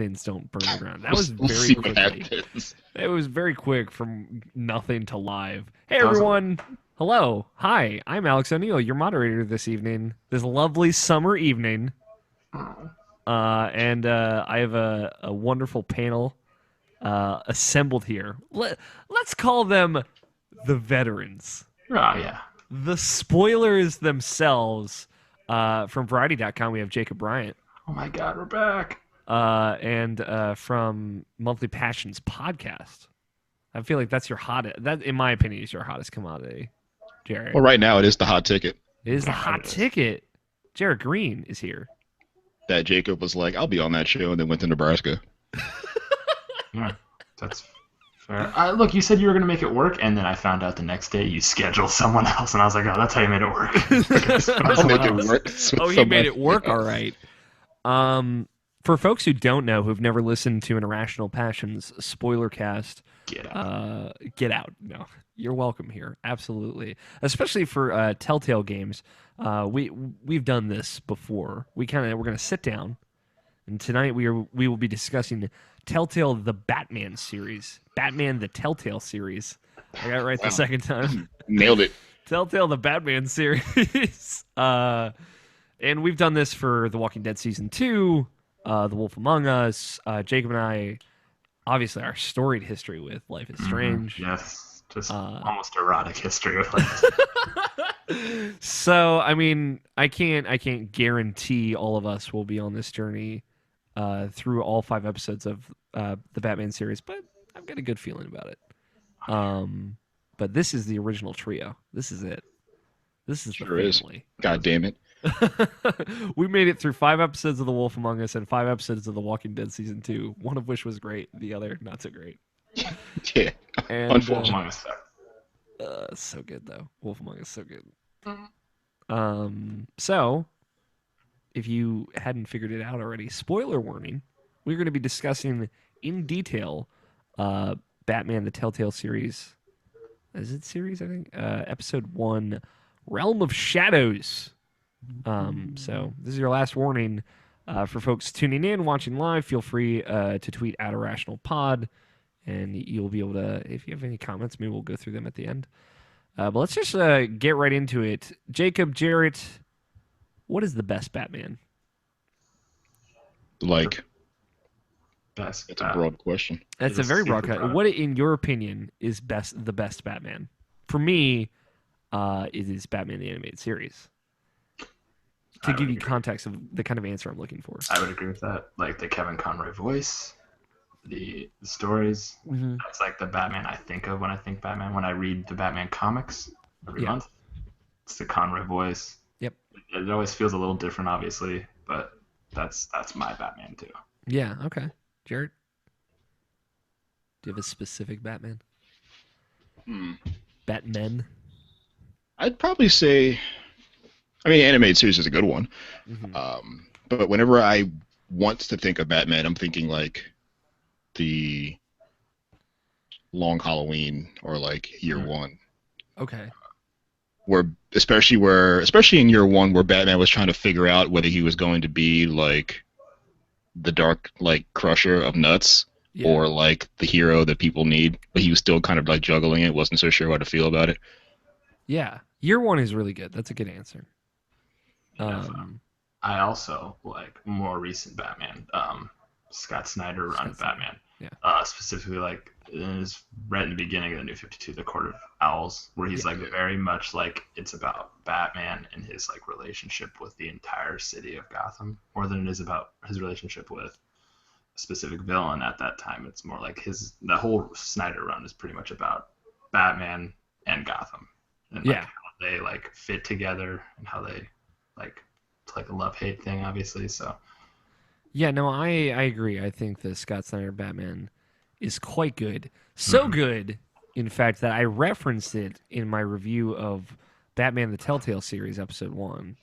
things don't burn the ground. That was We'll very see what quickly. happens. It was very quick from nothing to live. Hey everyone. Hello. Hi. I'm Alex O'Neill, your moderator this evening. This lovely summer evening. And I have a wonderful panel assembled here. Let's call them the veterans. Oh, yeah. The spoilers themselves. From Variety.com, we have Jacob Bryant. Oh my God, we're back. And from Monthly Passions podcast. I feel like that's your hottest. That, in my opinion, is your hottest commodity, Jarrett. Well, right now it is the hot ticket. It is the hot ticket. Jarrett Green is here. That Jacob was like, I'll be on that show, and then went to Nebraska. Yeah, that's fair. Look, you said you were going to make it work, and then I found out the next day you scheduled someone else, and I was like, oh, that's how you made it work. I'll make it work. Oh, he made it work, all right. For folks who don't know, who've never listened to an Irrational Passions Spoilercast, get out. No, you're welcome here. Absolutely. Especially for Telltale games. We've done this before. We're going to sit down, and tonight we will be discussing Telltale the Batman series. Batman the Telltale series. I got it right the second time. Nailed it. Telltale the Batman series. And we've done this for The Walking Dead Season 2, The Wolf Among Us, Jacob and I, obviously our storied history with Life is Strange. Yes, just almost erotic history with Life is Strange. So, I mean, I can't guarantee all of us will be on this journey through all 5 episodes of the Batman series, but I've got a good feeling about it. But this is the original trio. This is it. This is Sure the family. Is. God damn it. We made it through 5 episodes of The Wolf Among Us and 5 episodes of The Walking Dead Season 2, one of which was great, the other not so great. Yeah, and, unfortunately. Among Us. So good, though. Wolf Among Us, so good. So, if you hadn't figured it out already, spoiler warning, we're going to be discussing in detail Batman the Telltale Series. Is it series, I think? Episode 1, Realm of Shadows. So this is your last warning for folks tuning in, watching live. Feel free to tweet at Irrational Pod, and you'll be able to, if you have any comments, maybe we'll go through them at the end. But let's just get right into it. Jacob, Jarrett, what is the best Batman? Like, Best. that's a broad question. That's a very broad question. What, in your opinion, is the best Batman? For me, it is Batman the Animated Series. To give you context of the kind of answer I'm looking for. I would agree with that. Like the Kevin Conroy voice, the stories. Mm-hmm. That's like the Batman I think of when I think Batman. When I read the Batman comics every month, it's the Conroy voice. Yep. It always feels a little different, obviously, but that's my Batman too. Yeah. Okay. Jarrett, do you have a specific Batman? Batman. I'd probably say, I mean, animated series is a good one. Mm-hmm. But whenever I want to think of Batman, I'm thinking like the Long Halloween or like Year One. Okay. Especially in Year One, where Batman was trying to figure out whether he was going to be like the dark, like crusher of nuts, or like the hero that people need, but he was still kind of like juggling it, wasn't so sure how to feel about it. Yeah, Year One is really good. That's a good answer. I also like more recent Batman, Scott Snyder run Batman. Yeah. Specifically, like right in the beginning of the New 52, the Court of Owls, where he's like very much like it's about Batman and his like relationship with the entire city of Gotham, more than it is about his relationship with a specific villain at that time. It's more like the whole Snyder run is pretty much about Batman and Gotham, and like how they like fit together and how they like it's like a love-hate thing, obviously. So yeah, no, I agree. I think the Scott Snyder Batman is quite good. So good, in fact, that I referenced it in my review of Batman the Telltale Series, Episode 1.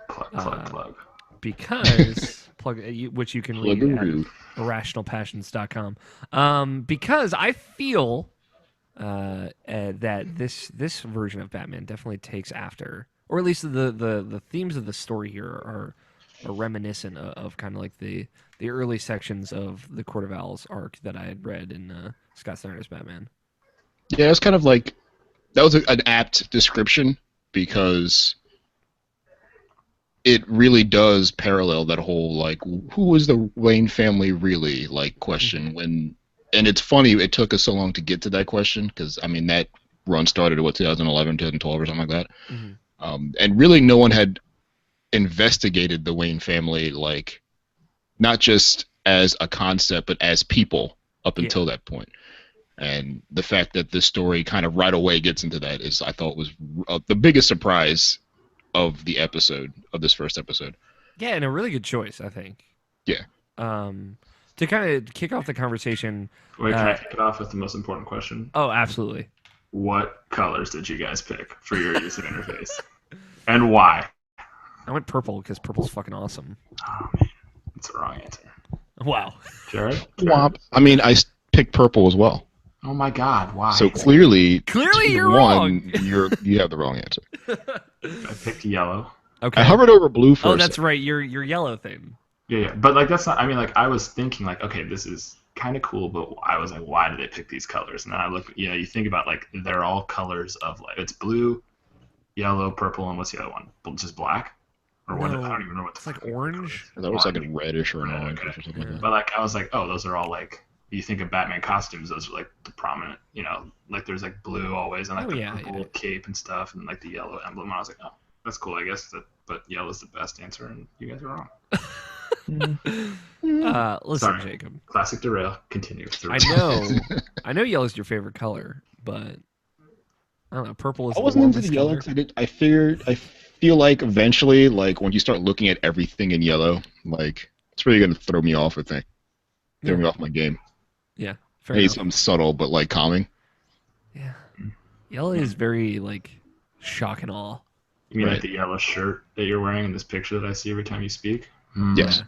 Plug. Because, which you can read at irrationalpassions.com. Because I feel that this version of Batman definitely takes after, or at least the themes of the story here are or reminiscent of kind of like the early sections of the Court of Owls arc that I had read in Scott Snyder's Batman. Yeah, it's kind of like that was an apt description because it really does parallel that whole like who was the Wayne family really like question when, and it's funny it took us so long to get to that question because I mean that run started at what 2011, 2012 or something like that, and really no one had investigated the Wayne family like not just as a concept but as people up until that point. And the fact that this story kind of right away gets into that is, I thought, was the biggest surprise of the episode, of this first episode. Yeah, and a really good choice, I think. Yeah. To kind of kick off the conversation. Wait, can I kick it off with the most important question? Oh, absolutely. What colors did you guys pick for your user interface? And why? I went purple because purple's fucking awesome. Oh, man. That's the wrong answer. Wow. Jared? I mean, I picked purple as well. Oh my God! Why? So clearly you're wrong. You have the wrong answer. I picked yellow. Okay. I hovered over blue first. Oh, that's right. Your yellow thing. Yeah, but like that's not. I mean, like I was thinking, like, okay, this is kind of cool, but I was like, why did they pick these colors? And then I look, you think about like they're all colors of like it's blue, yellow, purple, and what's the other one? Just black, or what? No, I don't even know what. It's like orange. That was like a reddish or an orange or something like that. But like I was like, oh, those are all like. You think of Batman costumes, those are like the prominent, like there's like blue always and like the purple cape and stuff and like the yellow emblem. And I was like, oh, that's cool, I guess. But yellow's the best answer, and you guys are wrong. Listen, Sorry. Jacob. Classic derail. Continue. I know yellow's your favorite color, but I don't know. Purple is. I wasn't into the yellow because I feel like eventually, like when you start looking at everything in yellow, like it's really gonna throw me off. I think throw me off my game. Yeah, fair enough. Something subtle but like calming. Yeah, yellow is very like shock and awe. You mean like the yellow shirt that you're wearing in this picture that I see every time you speak? Yes,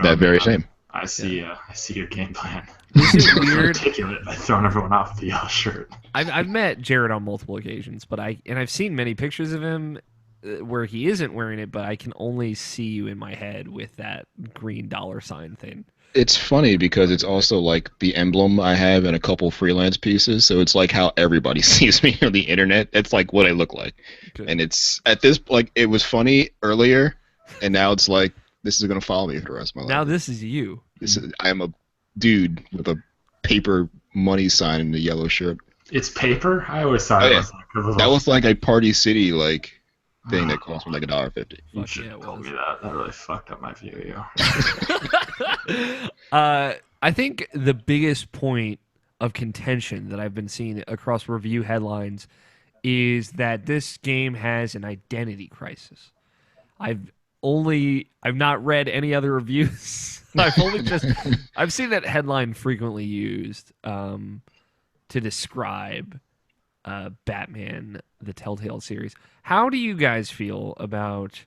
that very same. I see. I see your game plan. Is it weird? Articulate by throwing everyone off with the yellow shirt. I've met Jarrett on multiple occasions, but I've seen many pictures of him where he isn't wearing it, but I can only see you in my head with that green $sign thing. It's funny because it's also like the emblem I have in a couple freelance pieces, so it's like how everybody sees me on the internet. It's like what I look like. Good. And it's at this like it was funny earlier, and now it's like this is gonna follow me for the rest of my life. Now this is you. I am a dude with a paper money sign in the yellow shirt. It's paper? I always thought that was like a Party City like thing that cost me like $1.50. You should have told me that. That really fucked up my view of you. I think the biggest point of contention that I've been seeing across review headlines is that this game has an identity crisis. I've not read any other reviews. I've seen that headline frequently used to describe Batman, the Telltale series. How do you guys feel about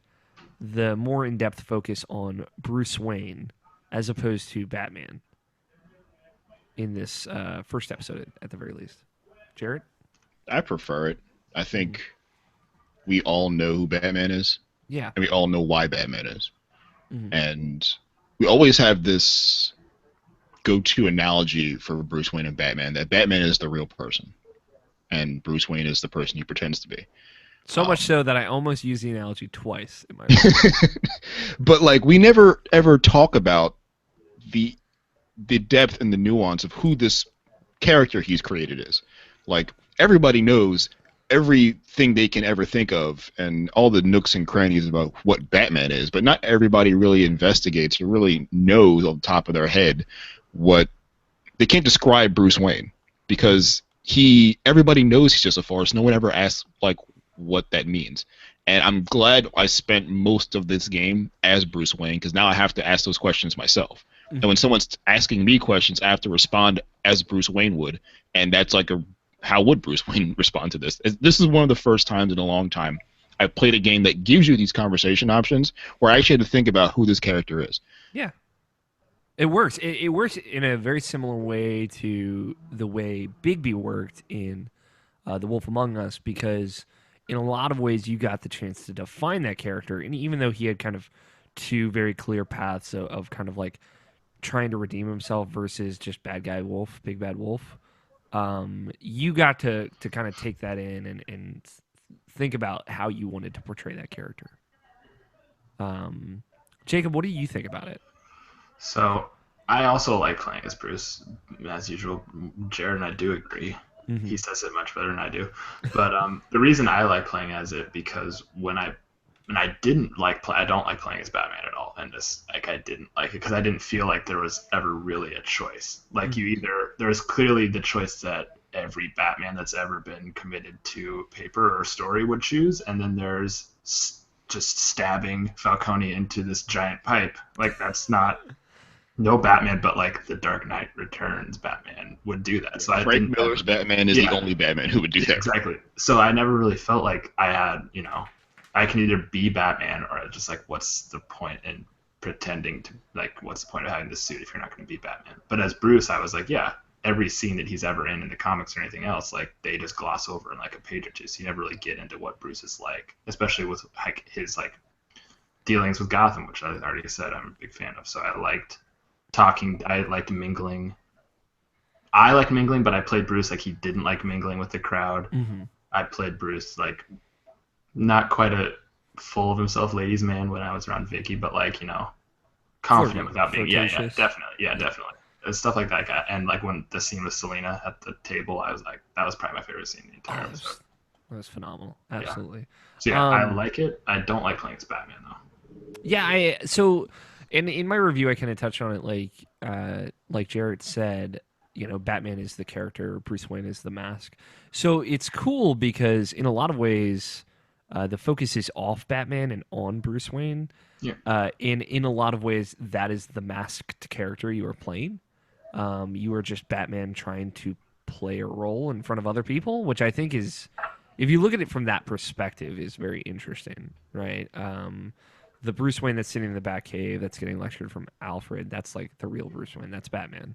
the more in-depth focus on Bruce Wayne as opposed to Batman in this first episode, at the very least? Jarrett? I prefer it. I think we all know who Batman is. Yeah. And we all know why Batman is. Mm-hmm. And we always have this go-to analogy for Bruce Wayne and Batman, that Batman is the real person, and Bruce Wayne is the person he pretends to be. So much so that I almost used the analogy twice in my life. But like we never ever talk about the depth and the nuance of who this character he's created is. Like everybody knows everything they can ever think of and all the nooks and crannies about what Batman is, but not everybody really investigates or really knows on the top of their head what they can't describe Bruce Wayne, because everybody knows he's just a farce. No one ever asks like what that means. And I'm glad I spent most of this game as Bruce Wayne, because now I have to ask those questions myself. Mm-hmm. And when someone's asking me questions, I have to respond as Bruce Wayne would, and that's like how would Bruce Wayne respond to this? This is one of the first times in a long time I've played a game that gives you these conversation options where I actually had to think about who this character is. Yeah. It works. It works in a very similar way to the way Bigby worked in The Wolf Among Us, because in a lot of ways you got the chance to define that character, and even though he had kind of two very clear paths of kind of like trying to redeem himself versus just bad guy wolf, big bad wolf. You got to kind of take that in and think about how you wanted to portray that character. Jacob, what do you think about it? So I also like playing as Bruce, as usual. Jared and I do agree. Mm-hmm. He says it much better than I do. But the reason I like playing as it because I don't like playing as Batman at all. And this, like, I didn't like it because I didn't feel like there was ever really a choice. Like, there's clearly the choice that every Batman that's ever been committed to paper or story would choose, and then there's just stabbing Falcone into this giant pipe. Like, that's not. No Batman, but like the Dark Knight Returns Batman would do that. So Frank Miller's Batman is the only Batman who would do that. Exactly. So I never really felt like I had, I can either be Batman or just like, what's the point in pretending to, like, what's the point of having this suit if you're not going to be Batman? But as Bruce, I was like, yeah, every scene that he's ever in the comics or anything else, like, they just gloss over in like a page or two. So you never really get into what Bruce is like, especially with like his like dealings with Gotham, which I already said I'm a big fan of. So I liked talking. I liked mingling. I like mingling, but I played Bruce like he didn't like mingling with the crowd. Mm-hmm. I played Bruce like not quite a full of himself ladies man when I was around Vicky, but like, confident without being. Yeah, definitely. Stuff like that. And like when the scene with Selena at the table, I was like, that was probably my favorite scene in the entire episode. That was phenomenal. Absolutely. So yeah, I like it. I don't like playing as Batman though. Yeah, in my review, I kind of touched on it, like Jarrett said, Batman is the character, Bruce Wayne is the mask. So it's cool because in a lot of ways, the focus is off Batman and on Bruce Wayne. Yeah. In a lot of ways, that is the masked character you are playing. You are just Batman trying to play a role in front of other people, which I think is, if you look at it from that perspective, is very interesting, right? The Bruce Wayne that's sitting in the Batcave that's getting lectured from Alfred, that's like the real Bruce Wayne. That's Batman.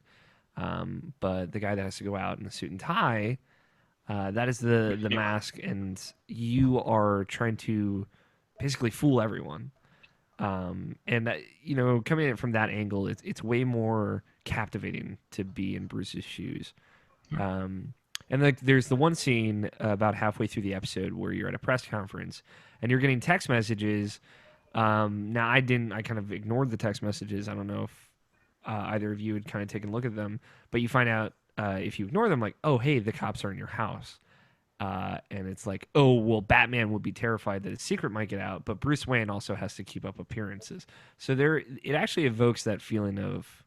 But the guy that has to go out in a suit and tie, that is the mask, and you are trying to basically fool everyone. And coming at it from that angle, it's way more captivating to be in Bruce's shoes. And like, there's the one scene about halfway through the episode where you're at a press conference and you're getting text messages. Now I kind of ignored the text messages. I don't know if either of you had kind of taken a look at them, but you find out if you ignore them, like, oh, hey, the cops are in your house. And it's like, oh, well, Batman would be terrified that his secret might get out, but Bruce Wayne also has to keep up appearances. So it actually evokes that feeling of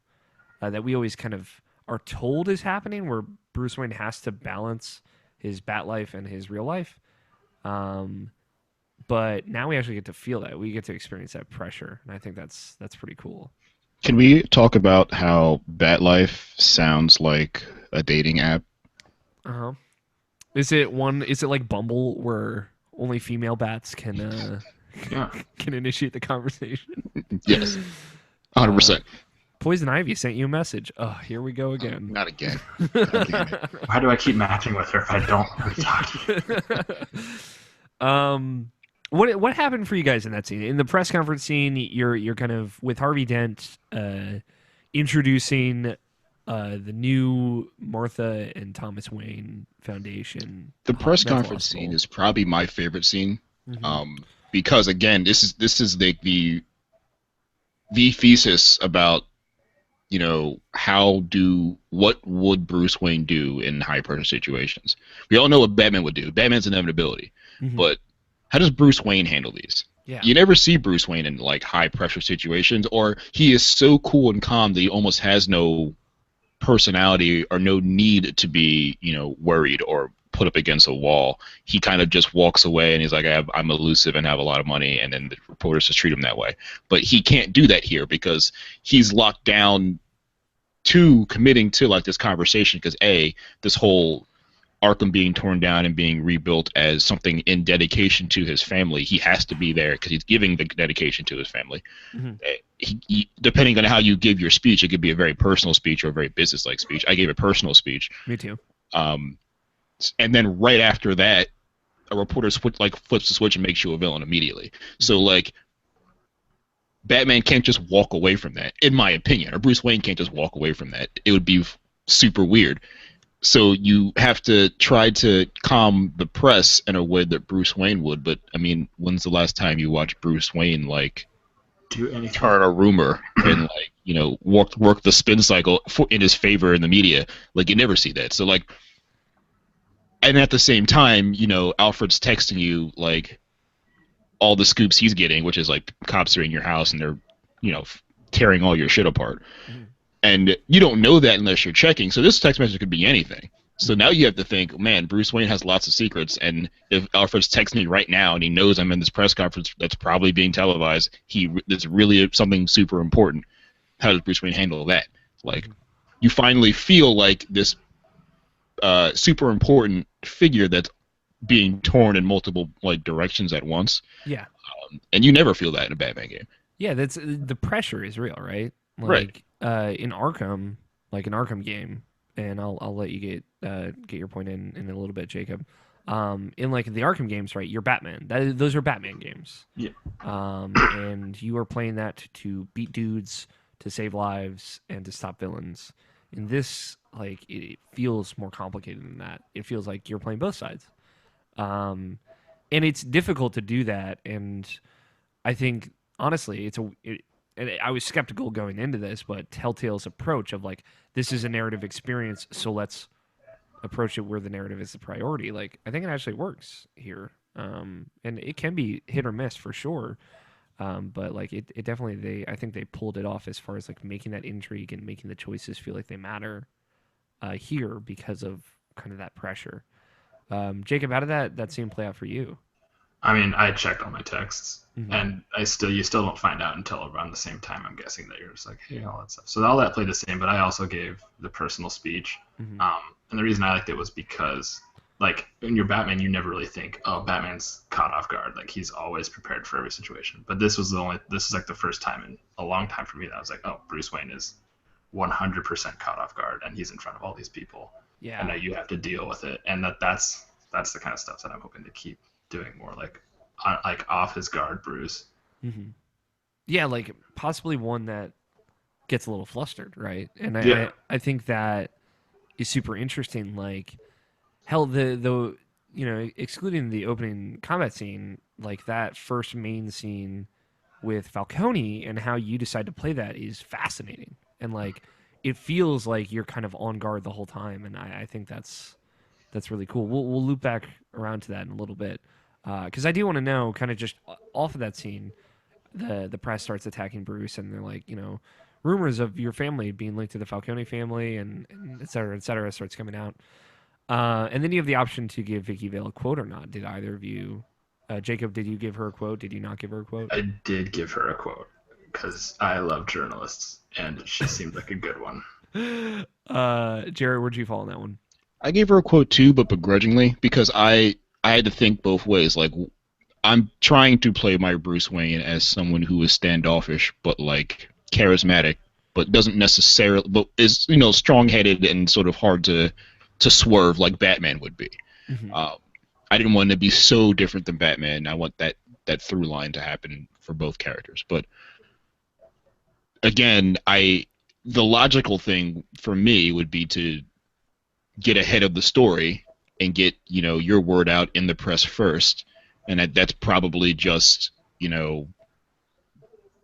that we always kind of are told is happening, where Bruce Wayne has to balance his bat life and his real life. But now we actually get to feel that. We get to experience that pressure, and I think that's pretty cool. Can we talk about how Bat Life sounds like a dating app? Uh-huh. Is it like Bumble where only female bats can initiate the conversation? Yes. 100%. Poison Ivy sent you a message. Oh, here we go again. Not again. Why do I keep matching with her if I don't talk? What happened for you guys in that scene? In the press conference scene, you're kind of with Harvey Dent introducing the new Martha and Thomas Wayne Foundation. The press conference scene is probably my favorite scene, because again, this is the thesis about what would Bruce Wayne do in high pressure situations. We all know what Batman would do. Batman's inevitability, but how does Bruce Wayne handle these? Yeah. You never see Bruce Wayne in like high pressure situations, or he is so cool and calm that he almost has no personality or no need to be, worried or put up against a wall. He kind of just walks away and he's like, I'm elusive and have a lot of money, and then the reporters just treat him that way. But he can't do that here because he's locked down to committing to like this conversation because this whole Arkham being torn down and being rebuilt as something in dedication to his family, he has to be there because he's giving the dedication to his family. He, depending on how you give your speech, it could be a very personal speech or a very business-like speech. I gave a personal speech. Me too. And then right after that, a reporter flips the switch and makes you a villain immediately. So like, Batman can't just walk away from that, in my opinion, or Bruce Wayne can't just walk away from that. It would be super weird. So you have to try to calm the press in a way that Bruce Wayne would. But I mean, when's the last time you watched Bruce Wayne like do anything, turn a rumor and like work the spin cycle in his favor in the media? Like you never see that. So like, and at the same time, Alfred's texting you like all the scoops he's getting, which is like cops are in your house and they're tearing all your shit apart. Mm-hmm. And you don't know that unless you're checking. So this text message could be anything. So now you have to think, man, Bruce Wayne has lots of secrets. And if Alfred's texting me right now and he knows I'm in this press conference that's probably being televised, there's really something super important. How does Bruce Wayne handle that? Like, you finally feel like this super important figure that's being torn in multiple like directions at once. Yeah. And you never feel that in a Batman game. Yeah, that's the pressure is real, right? Like, right. In Arkham, like an Arkham game, and I'll let you get your point in a little bit, Jacob. In like the Arkham games, right? You're Batman. Those are Batman games. Yeah. And you are playing that to beat dudes, to save lives, and to stop villains. In this, like, it feels more complicated than that. It feels like you're playing both sides. And it's difficult to do that. And I think honestly, and I was skeptical going into this, but Telltale's approach of like, this is a narrative experience, so let's approach it where the narrative is the priority. Like, I think it actually works here. And it can be hit or miss for sure. But like it definitely, I think they pulled it off as far as like making that intrigue and making the choices feel like they matter here because of kind of that pressure. Jacob, how did that scene play out for you? I mean, I checked all my texts, and you still don't find out until around the same time. I'm guessing that you're just like, hey, all that stuff. So all that played the same, but I also gave the personal speech. And the reason I liked it was because, like, when you're Batman, you never really think, oh, Batman's caught off guard. Like, he's always prepared for every situation. But this is like the first time in a long time for me that I was like, oh, Bruce Wayne is 100% caught off guard, and he's in front of all these people. Yeah. And now you have to deal with it, and that's the kind of stuff that I'm hoping to keep doing more, like off his guard Bruce. Yeah, like possibly one that gets a little flustered, right? And I think that is super interesting. Like, hell, the excluding the opening combat scene, like that first main scene with Falcone and how you decide to play that is fascinating, and like it feels like you're kind of on guard the whole time, and I think that's really cool. We'll loop back around to that in a little bit. Because I do want to know, kind of just off of that scene, the press starts attacking Bruce, and they're like, rumors of your family being linked to the Falcone family, and et cetera, starts coming out. And then you have the option to give Vicky Vale a quote or not. Did either of you, Jacob, did you give her a quote? Did you not give her a quote? I did give her a quote, because I love journalists, and she seemed like a good one. Jarrett, where'd you fall on that one? I gave her a quote too, but begrudgingly, because I had to think both ways. Like, I'm trying to play my Bruce Wayne as someone who is standoffish, but like charismatic, but doesn't necessarily, but is strong-headed and sort of hard to swerve like Batman would be. I didn't want to be so different than Batman. I want that through line to happen for both characters. But again, the logical thing for me would be to get ahead of the story and get your word out in the press first, and that's probably just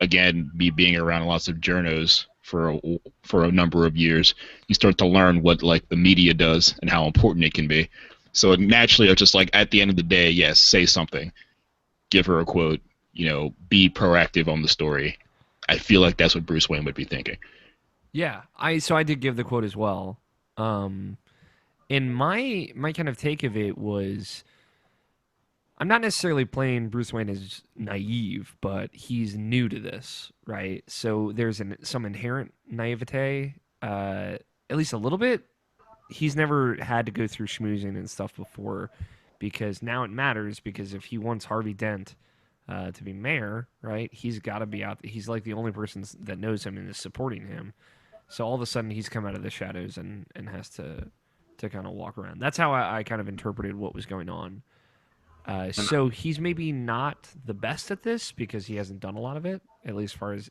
again, me being around lots of journos for a number of years, you start to learn what like the media does and how important it can be. So naturally, it's just like at the end of the day, yes, say something, give her a quote, be proactive on the story. I feel like that's what Bruce Wayne would be thinking. Yeah, I did give the quote as well. And my kind of take of it was, I'm not necessarily playing Bruce Wayne as naive, but he's new to this, right? So there's some inherent naivete, at least a little bit. He's never had to go through schmoozing and stuff before, because now it matters, because if he wants Harvey Dent to be mayor, right, he's got to be out. He's like the only person that knows him and is supporting him. So all of a sudden he's come out of the shadows and has to kind of walk around. That's how I kind of interpreted what was going on. So he's maybe not the best at this because he hasn't done a lot of it, at least as far as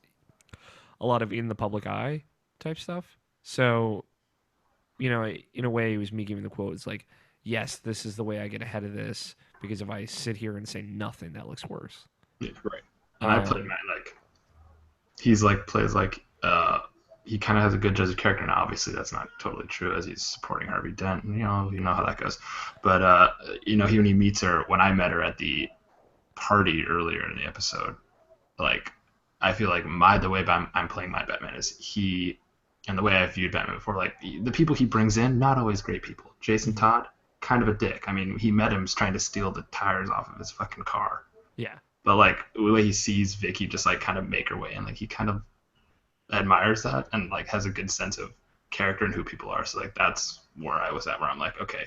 a lot of in the public eye type stuff. So, in a way, it was me giving the quote. It's like, yes, this is the way I get ahead of this because if I sit here and say nothing, that looks worse. Yeah, right. And I played Matt like he's like plays like he kind of has a good judge of character. Now, obviously, that's not totally true as he's supporting Harvey Dent. And, you know how that goes. But when he meets her, when I met her at the party earlier in the episode, like I feel like the way I'm playing my Batman is he, and the way I viewed Batman before, like the people he brings in, not always great people. Jason Todd, kind of a dick. I mean, he met him trying to steal the tires off of his fucking car. Yeah. But like the way he sees Vicky just like kind of make her way in, like he kind of admires that and like has a good sense of character and who people are. So like that's where I was at, where I'm like, okay,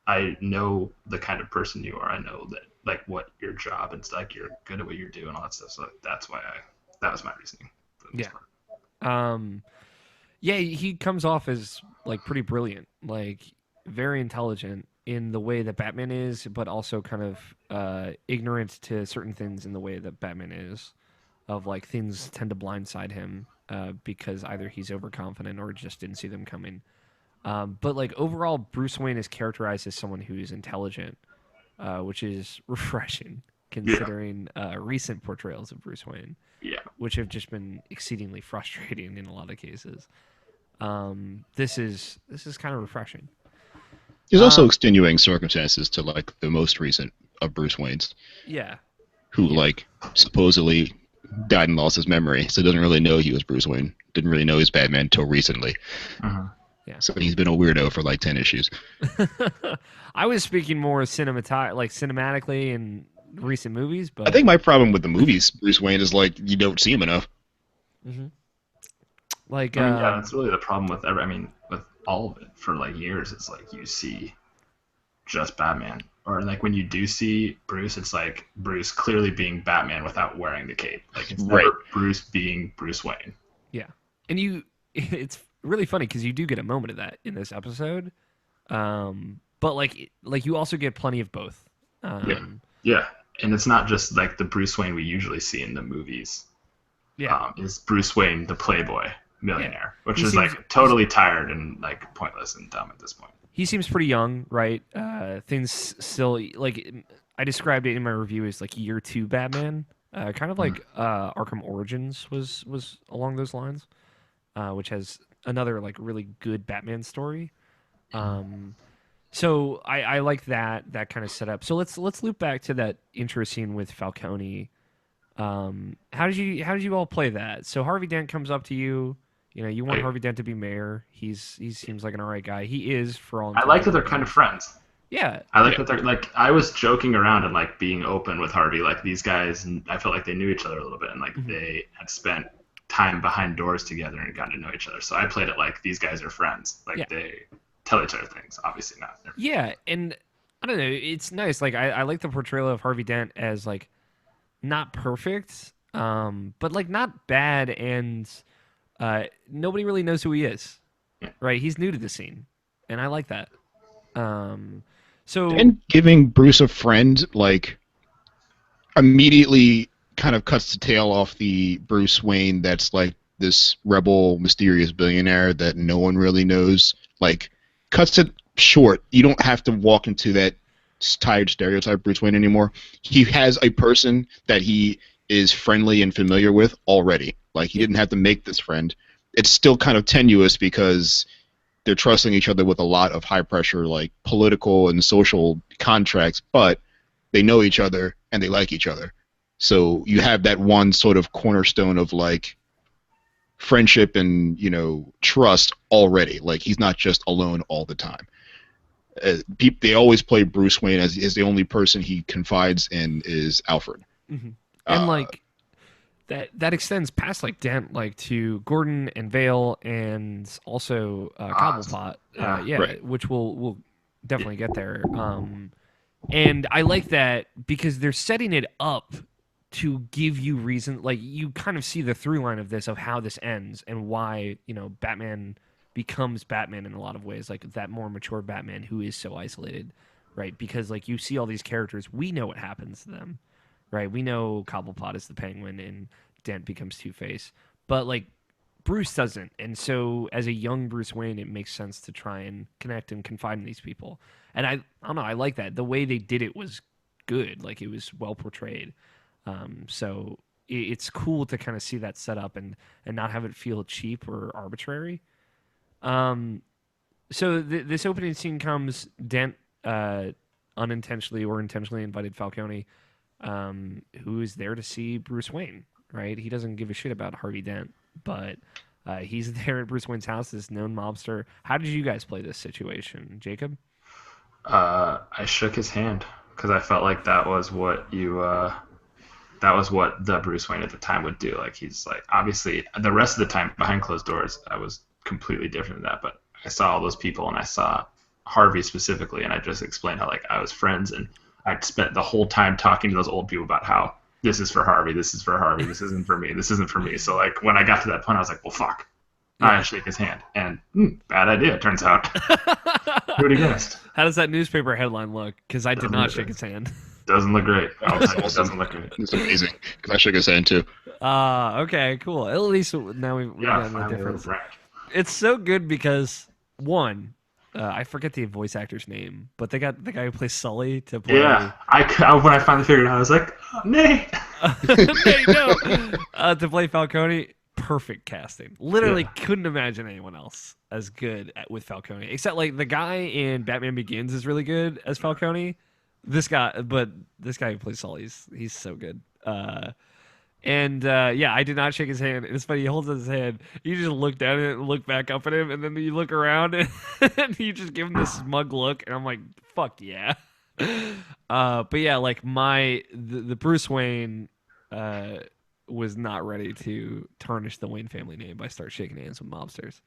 I know the kind of person you are. I know that like what your job, it's like you're good at what you do and all that stuff. So that's why that was my reasoning for this part. Yeah, he comes off as like pretty brilliant, like very intelligent in the way that Batman is, but also kind of ignorant to certain things in the way that Batman is. Of like things tend to blindside him because either he's overconfident or just didn't see them coming. But like overall, Bruce Wayne is characterized as someone who is intelligent, which is refreshing considering recent portrayals of Bruce Wayne, which have just been exceedingly frustrating in a lot of cases. This is kind of refreshing. There's also extenuating circumstances to like the most recent of Bruce Wayne's. Yeah. Who like supposedly died and lost his memory, so doesn't really know he was Bruce Wayne. Didn't really know he was Batman until recently. Yeah. So he's been a weirdo for like 10 issues. I was speaking more cinematically in recent movies, but I think my problem with the movies, Bruce Wayne, is like you don't see him enough. Mm-hmm. Like, yeah, that's really the problem with with all of it for like years. It's like you see just Batman, or like when you do see Bruce, it's like Bruce clearly being Batman without wearing the cape. Like it's never Bruce being Bruce Wayne. Yeah, and it's really funny because you do get a moment of that in this episode, but like you also get plenty of both. Yeah, and it's not just like the Bruce Wayne we usually see in the movies. Yeah, is Bruce Wayne the playboy millionaire, which is like totally tired and like pointless and dumb at this point. He seems pretty young, right? Things still like I described it in my review as like year 2 Batman, kind of like Arkham Origins was along those lines, which has another like really good Batman story. So I like that kind of setup. So let's loop back to that intro scene with Falcone. How did you all play that? So Harvey Dent comes up to you. You want Harvey Dent to be mayor. He seems like an alright guy. He is for all. I like that they're kind of friends. Yeah, I like that they're like. I was joking around and like being open with Harvey. Like these guys, and I felt like they knew each other a little bit, and like they had spent time behind doors together and gotten to know each other. So I played it like these guys are friends. Like they tell each other things. Obviously not. Yeah, and I don't know. It's nice. Like I like the portrayal of Harvey Dent as like not perfect, but like not bad and. Nobody really knows who he is, right? He's new to the scene, and I like that. And giving Bruce a friend, like, immediately kind of cuts the tail off the Bruce Wayne that's like this rebel, mysterious billionaire that no one really knows. Like, cuts it short. You don't have to walk into that tired stereotype Bruce Wayne anymore. He has a person that he is friendly and familiar with already. Like, he didn't have to make this friend. It's still kind of tenuous because they're trusting each other with a lot of high pressure, like, political and social contracts, but they know each other and they like each other. So you have that one sort of cornerstone of, like, friendship and, trust already. Like, he's not just alone all the time. They always play Bruce Wayne as the only person he confides in is Alfred. Mm-hmm. And, like... That extends past like Dent, like to Gordon and Vale, and also Cobblepot, which we'll definitely get there. And I like that because they're setting it up to give you reason, like you kind of see the through line of this of how this ends and why Batman becomes Batman in a lot of ways, like that more mature Batman who is so isolated. right? Because like you see all these characters, we know what happens to them, right? We know Cobblepot is the Penguin and Dent becomes Two-Face, but like Bruce doesn't. And so as a young Bruce Wayne, it makes sense to try and connect and confide in these people. And I don't know, I like that. The way they did it was good. Like it was well portrayed. So it's cool to kind of see that set up and not have it feel cheap or arbitrary. Um, so this opening scene comes. Dent unintentionally or intentionally invited Falcone, who is there to see Bruce Wayne. Right? He doesn't give a shit about Harvey Dent, but he's there at Bruce Wayne's house. This known mobster. How did you guys play this situation, Jacob? I shook his hand because I felt like that was what that was what the Bruce Wayne at the time would do. Like he's like obviously the rest of the time behind closed doors, I was completely different than that. But I saw all those people and I saw Harvey specifically, and I just explained how like I was friends and I'd spent the whole time talking to those old people about how this is for Harvey, this is for Harvey, this isn't for me, this isn't for me. So like when I got to that point, I was like, well, fuck. I shake his hand, and bad idea. It turns out. Who would have guessed? How does that newspaper headline look? Because I did not shake his hand. Doesn't look great. It doesn't look great. It's amazing because I shook his hand too. Okay, cool. At least now we've got the difference. It's so good because one, I forget the voice actor's name, but they got the guy who plays Sully to play. Yeah, when I finally figured it out, I was like, oh, Nate. Nate, no. To play Falcone. Perfect casting. Literally couldn't imagine anyone else as good with Falcone. Except like the guy in Batman Begins is really good as Falcone. This guy who plays Sully, he's so good. I did not shake his hand. And it's funny, he holds out his hand. You just look down at it and look back up at him, and then you look around and you just give him this smug look, and I'm like, fuck yeah. But yeah, like the Bruce Wayne was not ready to tarnish the Wayne family name by start shaking hands with mobsters.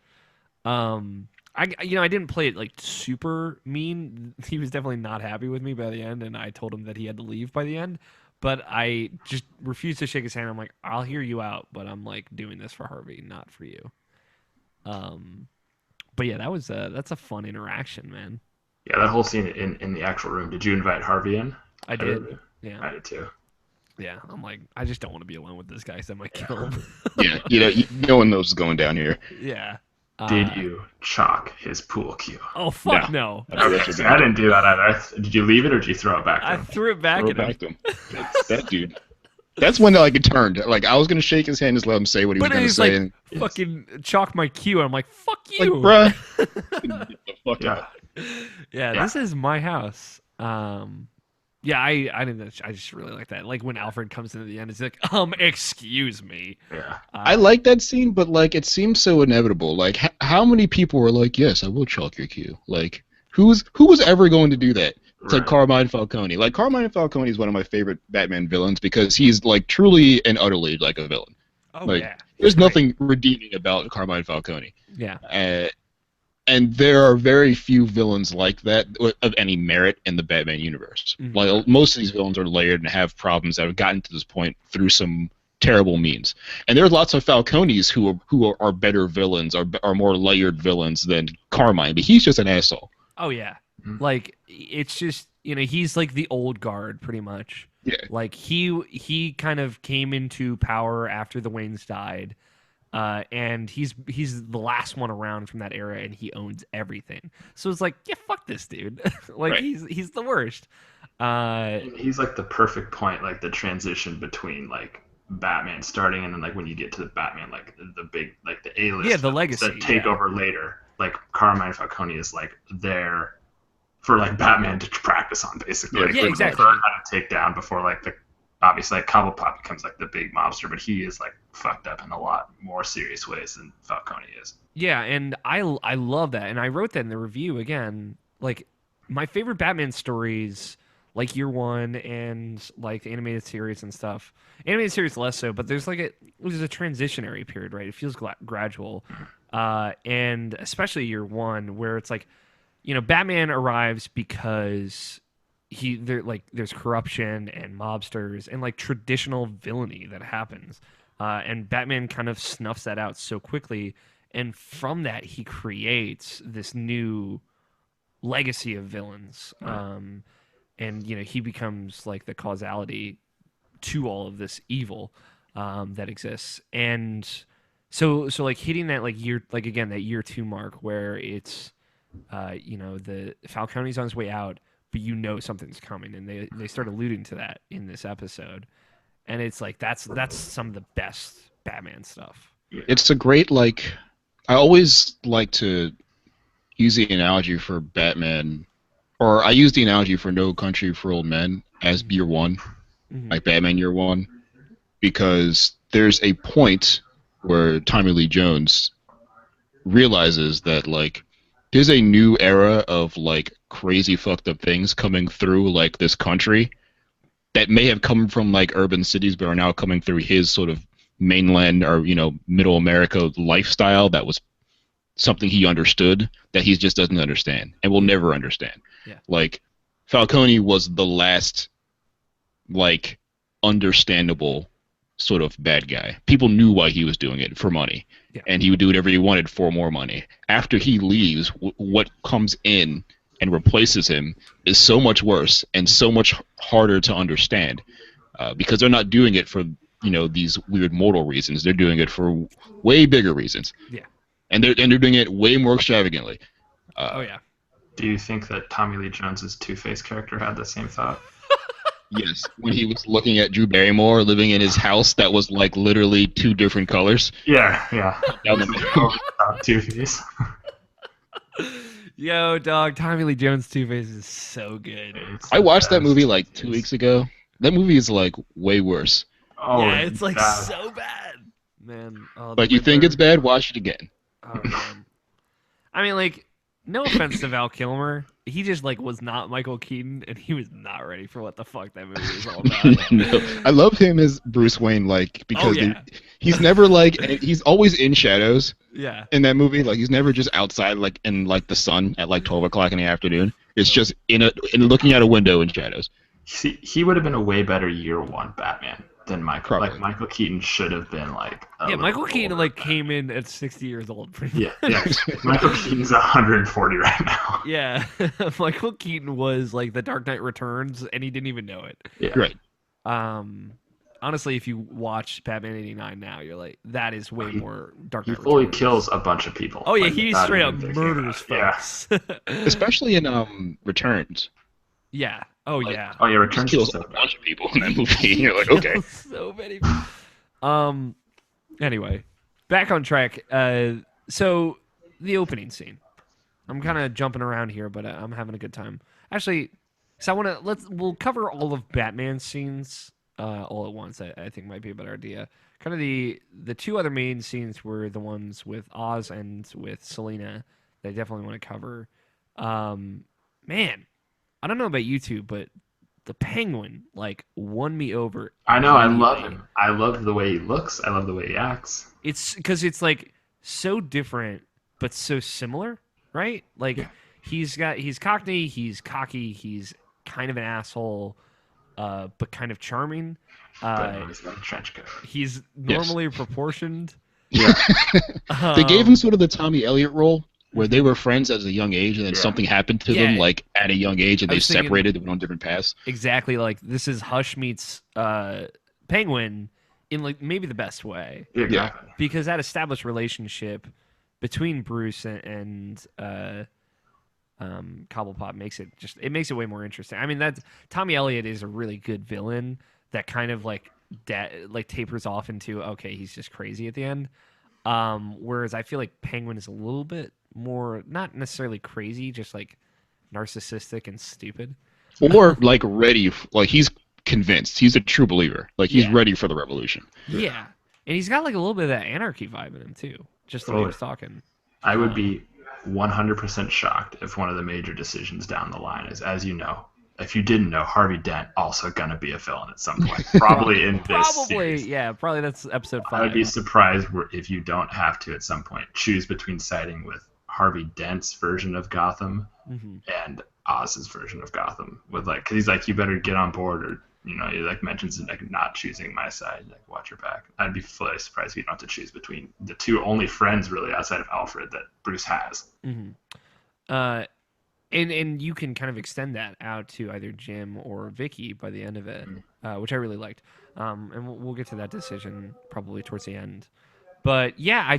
I didn't play it like super mean. He was definitely not happy with me by the end, and I told him that he had to leave by the end. But I just refused to shake his hand. I'm like, I'll hear you out, but I'm like doing this for Harvey, not for you. But yeah, that's a fun interaction, man. Yeah, that whole scene in the actual room. Did you invite Harvey in? I did. Yeah, I did too. Yeah, I'm like, I just don't want to be alone with this guy, so I might kill him. Yeah, no one knows what's going down here. Yeah. Did you chalk his pool cue? Oh, fuck no. Okay, so I didn't do that either. Did you leave it or did you throw it back to him? I threw it back at him. That dude. That's when like it turned. Like I was gonna shake his hand, just let him say what he was gonna say. Like, fucking chalk my cue, and I'm like, fuck you, like, bruh. Get the fuck out. Yeah, this is my house. Yeah, I didn't. I just really like that. Like when Alfred comes in at the end, it's like, excuse me. Yeah, I like that scene, but like it seems so inevitable. Like how many people were like, "Yes, I will chalk your cue." Like who was ever going to do that? It's like Carmine Falcone. Like Carmine Falcone is one of my favorite Batman villains because he's like truly and utterly like a villain. Oh like, yeah. There's nothing redeeming about Carmine Falcone. Yeah. And there are very few villains like that of any merit in the Batman universe. Mm-hmm. Like most of these villains are layered and have problems that have gotten to this point through some terrible means. And there are lots of Falcones who are better villains, are more layered villains than Carmine, but he's just an asshole. Oh yeah. Like it's just, he's like the old guard pretty much. Yeah. Like he kind of came into power after the Waynes died. And he's the last one around from that era, and he owns everything. So it's like, yeah, fuck this dude. Like he's the worst. He's like the perfect point, like the transition between like Batman starting and then like when you get to the Batman, like the big, like the A-list, yeah, the legacy, that take over later. Like Carmine Falcone is like there for like Batman to practice on, basically. Yeah, exactly. Learn how to take down before like obviously like Cobblepot becomes like the big mobster, but he is like fucked up in a lot more serious ways than Falcone is. Yeah, and I love that, and I wrote that in the review again. Like my favorite Batman stories, like Year One and like the animated series and stuff. Animated series less so, but there's a transitionary period, right? It feels gradual, and especially Year One, where it's like, Batman arrives because there's corruption and mobsters and like traditional villainy that happens, and Batman kind of snuffs that out so quickly, and from that he creates this new legacy of villains. Right. And he becomes like the causality to all of this evil that exists. And so like hitting that like year, like again that year 2 mark where it's the Falcone's on his way out, but something's coming, and they start alluding to that in this episode, and it's like that's some of the best Batman stuff. It's a great like. I always like to use the analogy for Batman, or I use the analogy for No Country for Old Men as year one, like Batman year one, because there's a point where Tommy Lee Jones realizes that like there's a new era of like crazy fucked up things coming through like this country that may have come from like urban cities but are now coming through his sort of mainland or middle America lifestyle that was something he understood that he just doesn't understand and will never understand. Yeah. Like Falcone was the last like understandable sort of bad guy. People knew why he was doing it, for money. Yeah. And he would do whatever he wanted for more money. After he leaves, what comes in and replaces him is so much worse and so much harder to understand because they're not doing it for these weird mortal reasons. They're doing it for way bigger reasons. Yeah. And they're doing it way more extravagantly. Oh yeah. Do you think that Tommy Lee Jones's Two-Face character had the same thought? Yes, when he was looking at Drew Barrymore living in his house that was like literally 2 different colors. Yeah. Down the middle. Two-Face. Yo, dog, Tommy Lee Jones Two-Face is so good. I watched that movie like 2 weeks ago. That movie is like way worse. Oh, yeah, it's like so bad, man. Oh, like you think it's bad? Watch it again. Oh man. I mean, like, no offense to Val Kilmer, he just like was not Michael Keaton, and he was not ready for what the fuck that movie was all about. No, I love him as Bruce Wayne, like because he's never like he's always in shadows. Yeah. In that movie, like he's never just outside, like in like the sun at like 12 o'clock in the afternoon. It's just in looking out a window in shadows. See, he would have been a way better year 1 Batman than Michael. Probably. Like Michael Keaton should have been like. Michael Keaton like came in at 60 years old. Yeah. Michael Keaton's 140 right now. Yeah, Michael Keaton was like the Dark Knight Returns, and he didn't even know it. Yeah. Right. Honestly, if you watch Batman '89 now, you're like, that is way more Dark Knight. He fully Returns. kills a bunch of people. Oh yeah, like, he straight up murders folks. Yeah. Especially in Returns. Yeah. Oh yeah. Oh yeah, Returns kills a bunch of people in that movie. You're like, okay. So many. Anyway, back on track. So the opening scene. I'm kind of jumping around here, but I'm having a good time. Actually, so we'll cover all of Batman's scenes all at once. I think might be a better idea. Kind of the 2 other main scenes were the ones with Oz and with Selina that I definitely want to cover. Man, I don't know about you two, but the Penguin like won me over. I know, I love him. I love the way he looks. I love the way he acts. It's because it's like so different, but so similar, right? Like he's Cockney, he's cocky, he's kind of an asshole, but kind of charming. But he's got a trench coat. He's normally proportioned. Yeah. They gave him sort of the Tommy Elliott role, where they were friends at a young age, and then something happened to them, like at a young age, and they separated. They went on different paths. Exactly, like this is Hush meets Penguin in like maybe the best way. Yeah, because that established relationship between Bruce and Cobblepot makes it way more interesting. I mean, that Tommy Elliott is a really good villain that kind of like tapers off into okay, he's just crazy at the end. Whereas I feel like Penguin is a little bit more not necessarily crazy, just like narcissistic and stupid. Or like ready, like he's convinced. He's a true believer. Like he's ready for the revolution. Yeah, and he's got like a little bit of that anarchy vibe in him too. Just the way he's talking. I would be 100% shocked if one of the major decisions down the line is, as you know, if you didn't know, Harvey Dent also gonna be a villain at some point, probably in this series. Probably that's episode 5. I would be surprised if you don't have to at some point choose between siding with Harvey Dent's version of Gotham and Oz's version of Gotham, with like, because he's like, you better get on board, or he like mentions like not choosing my side, like watch your back. I'd be fully surprised if you don't have to choose between the 2 only friends really outside of Alfred that Bruce has. And you can kind of extend that out to either Jim or Vicky by the end of it, which I really liked. And we'll get to that decision probably towards the end. But yeah,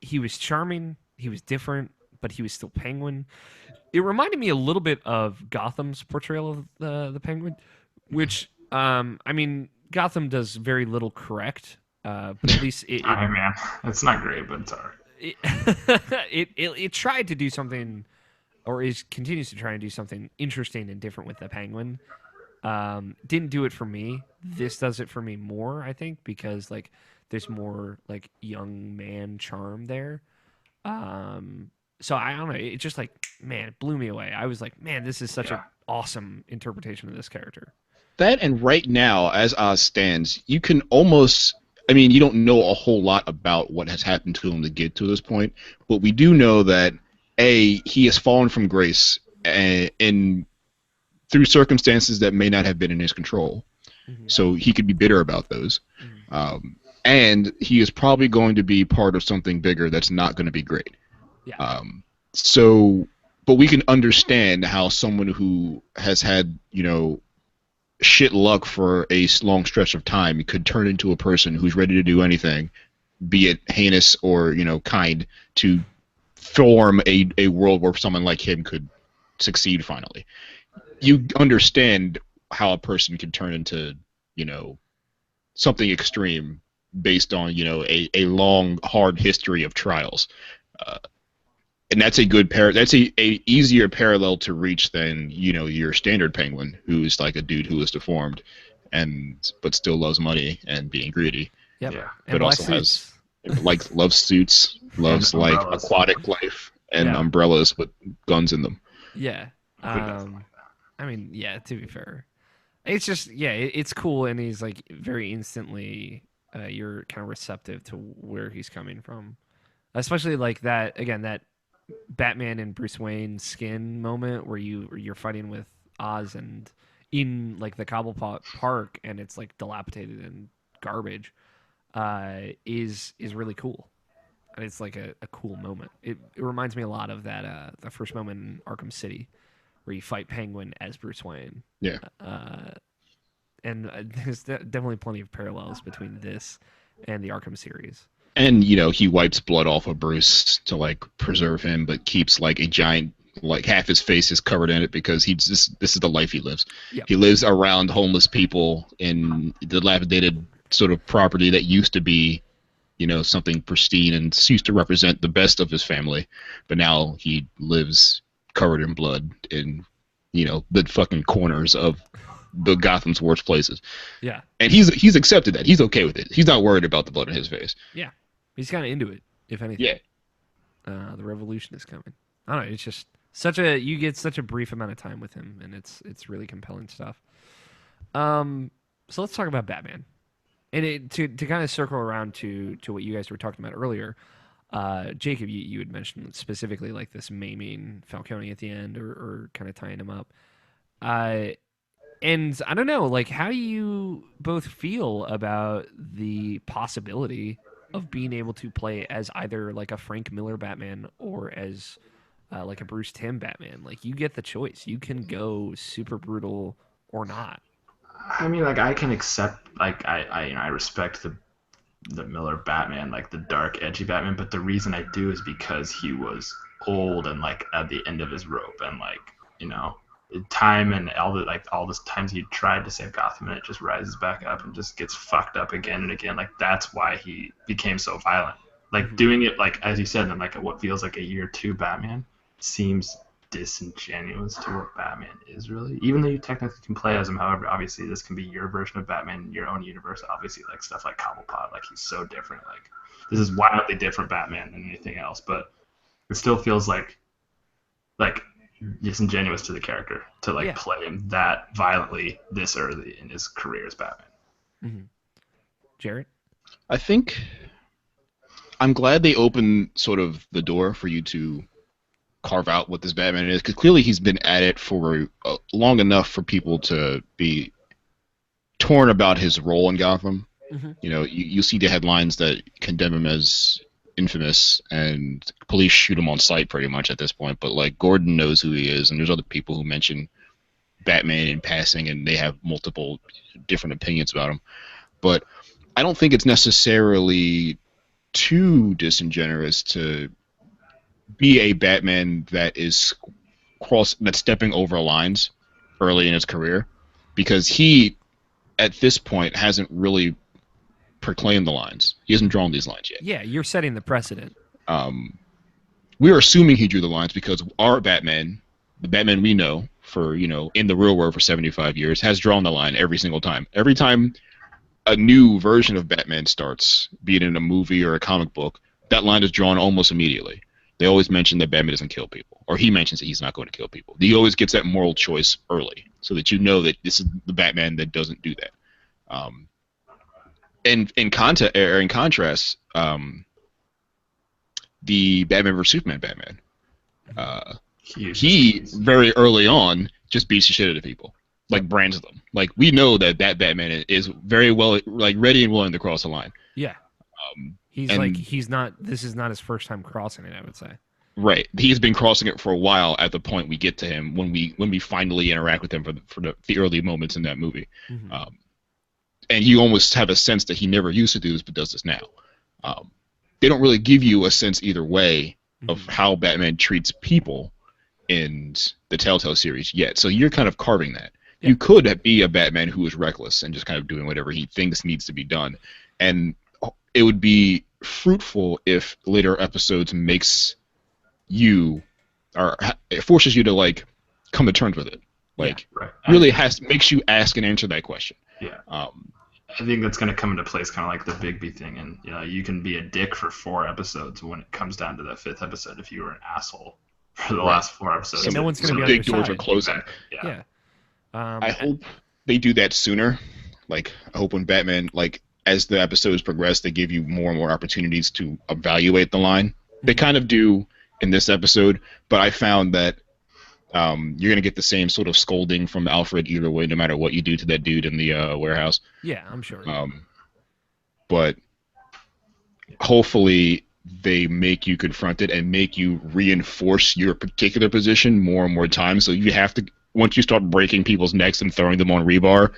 he was charming, he was different, but he was still Penguin. It reminded me a little bit of Gotham's portrayal of the Penguin, which I mean, Gotham does very little correct, but at least Iron Man. It's not great, but it's alright. It tried to do something, or continues to try and do something interesting and different with the Penguin. Didn't do it for me. This does it for me more, I think, because like there's more like young man charm there. So I don't know. It just like, man, it blew me away. I was like, man, this is such an awesome interpretation of this character. That, and right now, as Oz stands, you can almost, I mean, you don't know a whole lot about what has happened to him to get to this point, but we do know that, A, he has fallen from grace and through circumstances that may not have been in his control. Mm-hmm. So he could be bitter about those. Mm-hmm. And he is probably going to be part of something bigger that's not going to be great. Yeah. But we can understand how someone who has had, shit luck for a long stretch of time could turn into a person who's ready to do anything, be it heinous or, kind, to form a world where someone like him could succeed finally. You understand how a person can turn into, something extreme based on, a long, hard history of trials. And that's a good that's a easier parallel to reach than, your standard Penguin, who's like a dude who is deformed but still loves money and being greedy. Yep. Yeah. But also has loves suits, loves like aquatic life and umbrellas with guns in them. Yeah. I mean, yeah, to be fair. It's just, it's cool, and he's like very instantly you're kind of receptive to where he's coming from. Especially like that, again, that Batman and Bruce Wayne skin moment where you're fighting with Oz and in like the Cobblepot Park, and it's like dilapidated and garbage, is really cool. And it's like a cool moment. It reminds me a lot of that the first moment in Arkham City where you fight Penguin as Bruce Wayne. Yeah. And there's definitely plenty of parallels between this and the Arkham series. And, he wipes blood off of Bruce to, like, preserve him, but keeps, like, a giant, like, half his face is covered in it because this is the life he lives. Yep. He lives around homeless people in dilapidated sort of property that used to be, something pristine and used to represent the best of his family. But now he lives covered in blood in, the fucking corners of the Gotham's worst places. Yeah. And he's accepted that. He's okay with it. He's not worried about the blood on his face. Yeah. He's kind of into it, if anything. Yeah. The revolution is coming. I don't know. It's just you get such a brief amount of time with him, and it's really compelling stuff. So let's talk about Batman. And to kind of circle around to what you guys were talking about earlier, Jacob, you had mentioned specifically like this maiming Falcone at the end or kind of tying him up. And I don't know, like, how do you both feel about the possibility of being able to play as either like a Frank Miller Batman or as like a Bruce Timm Batman? Like, you get the choice. You can go super brutal or not. I mean, like, I can accept, like, I respect the Miller Batman, like the dark, edgy Batman, but the reason I do is because he was old and like at the end of his rope, and like, time and all this times he tried to save Gotham and it just rises back up and just gets fucked up again and again. Like, that's why he became so violent. Like, doing it, like, as you said, in like what feels like a year 2 Batman seems disingenuous to what Batman is really, even though you technically can play as him. However, obviously this can be your version of Batman in your own universe. Obviously, like stuff like Cobblepot, like, he's so different. Like, this is wildly different Batman than anything else, but it still feels like disingenuous to the character to play him that violently this early in his career as Batman. Mm-hmm. Jarrett? I think I'm glad they opened sort of the door for you to carve out what this Batman is, because clearly he's been at it for long enough for people to be torn about his role in Gotham. Mm-hmm. You see the headlines that condemn him as infamous, and police shoot him on sight pretty much at this point. But like Gordon knows who he is, and there's other people who mention Batman in passing, and they have multiple different opinions about him. But I don't think it's necessarily too disingenuous to be a Batman that is that's stepping over lines early in his career, because he at this point hasn't really proclaimed the lines. He hasn't drawn these lines yet. Yeah, you're setting the precedent. We're assuming he drew the lines because our Batman, the Batman we know for, in the real world for 75 years, has drawn the line every single time. Every time a new version of Batman starts, be it in a movie or a comic book, that line is drawn almost immediately. They always mention that Batman doesn't kill people, or he mentions that he's not going to kill people. He always gets that moral choice early, so that you know that this is the Batman that doesn't do that. And in contrast, the Batman vs Superman Batman, he very early on just beats the shit out of people, like brands them. Like we know that Batman is very well, like ready and willing to cross the line. Yeah. This is not his first time crossing it, I would say. Right. He's been crossing it for a while at the point we get to him when we finally interact with him for the early moments in that movie. Mm-hmm. And you almost have a sense that he never used to do this but does this now. They don't really give you a sense either way of how Batman treats people in the Telltale series yet. So you're kind of carving that. Yeah. You could be a Batman who is reckless and just kind of doing whatever he thinks needs to be done. And it would be fruitful if later episodes it forces you to like come to terms with it. Like really makes you ask and answer that question. Yeah. I think that's going to come into place, kind of like the Bigby thing, and you can be a dick for 4 episodes when it comes down to the 5th episode if you were an asshole for the last 4 episodes. So no one's going to be big doors are closing. Yeah. I hope they do that sooner. Like I hope when Batman, like as the episodes progress, they give you more and more opportunities to evaluate the line. They kind of do in this episode, but I found that you're gonna get the same sort of scolding from Alfred either way, no matter what you do to that dude in the warehouse. Yeah, I'm sure. But hopefully they make you confront it and make you reinforce your particular position more and more times. So you have to, once you start breaking people's necks and throwing them on rebar,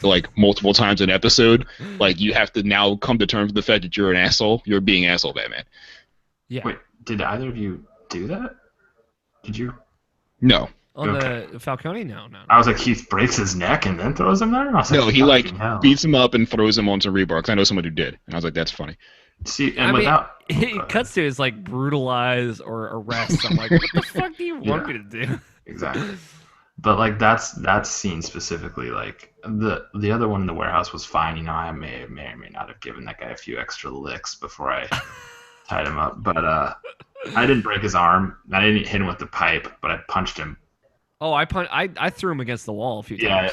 like multiple times an episode, like you have to now come to terms with the fact that you're an asshole. You're being asshole Batman. Yeah. Wait, did either of you do that? Did you? No. On the Falcone? No. I was like, he breaks his neck and then throws him there? No, he beats him up and throws him onto rebar, because I know someone who did. And I was like, that's funny. See, it cuts to his like brutalize or arrest. I'm like, what the fuck do you want me to do? Exactly. But like that scene specifically, like the other one in the warehouse was fine. I may or may not have given that guy a few extra licks before I tied him up. But I didn't break his arm. I didn't hit him with the pipe, but I punched him. Oh, I threw him against the wall a few times.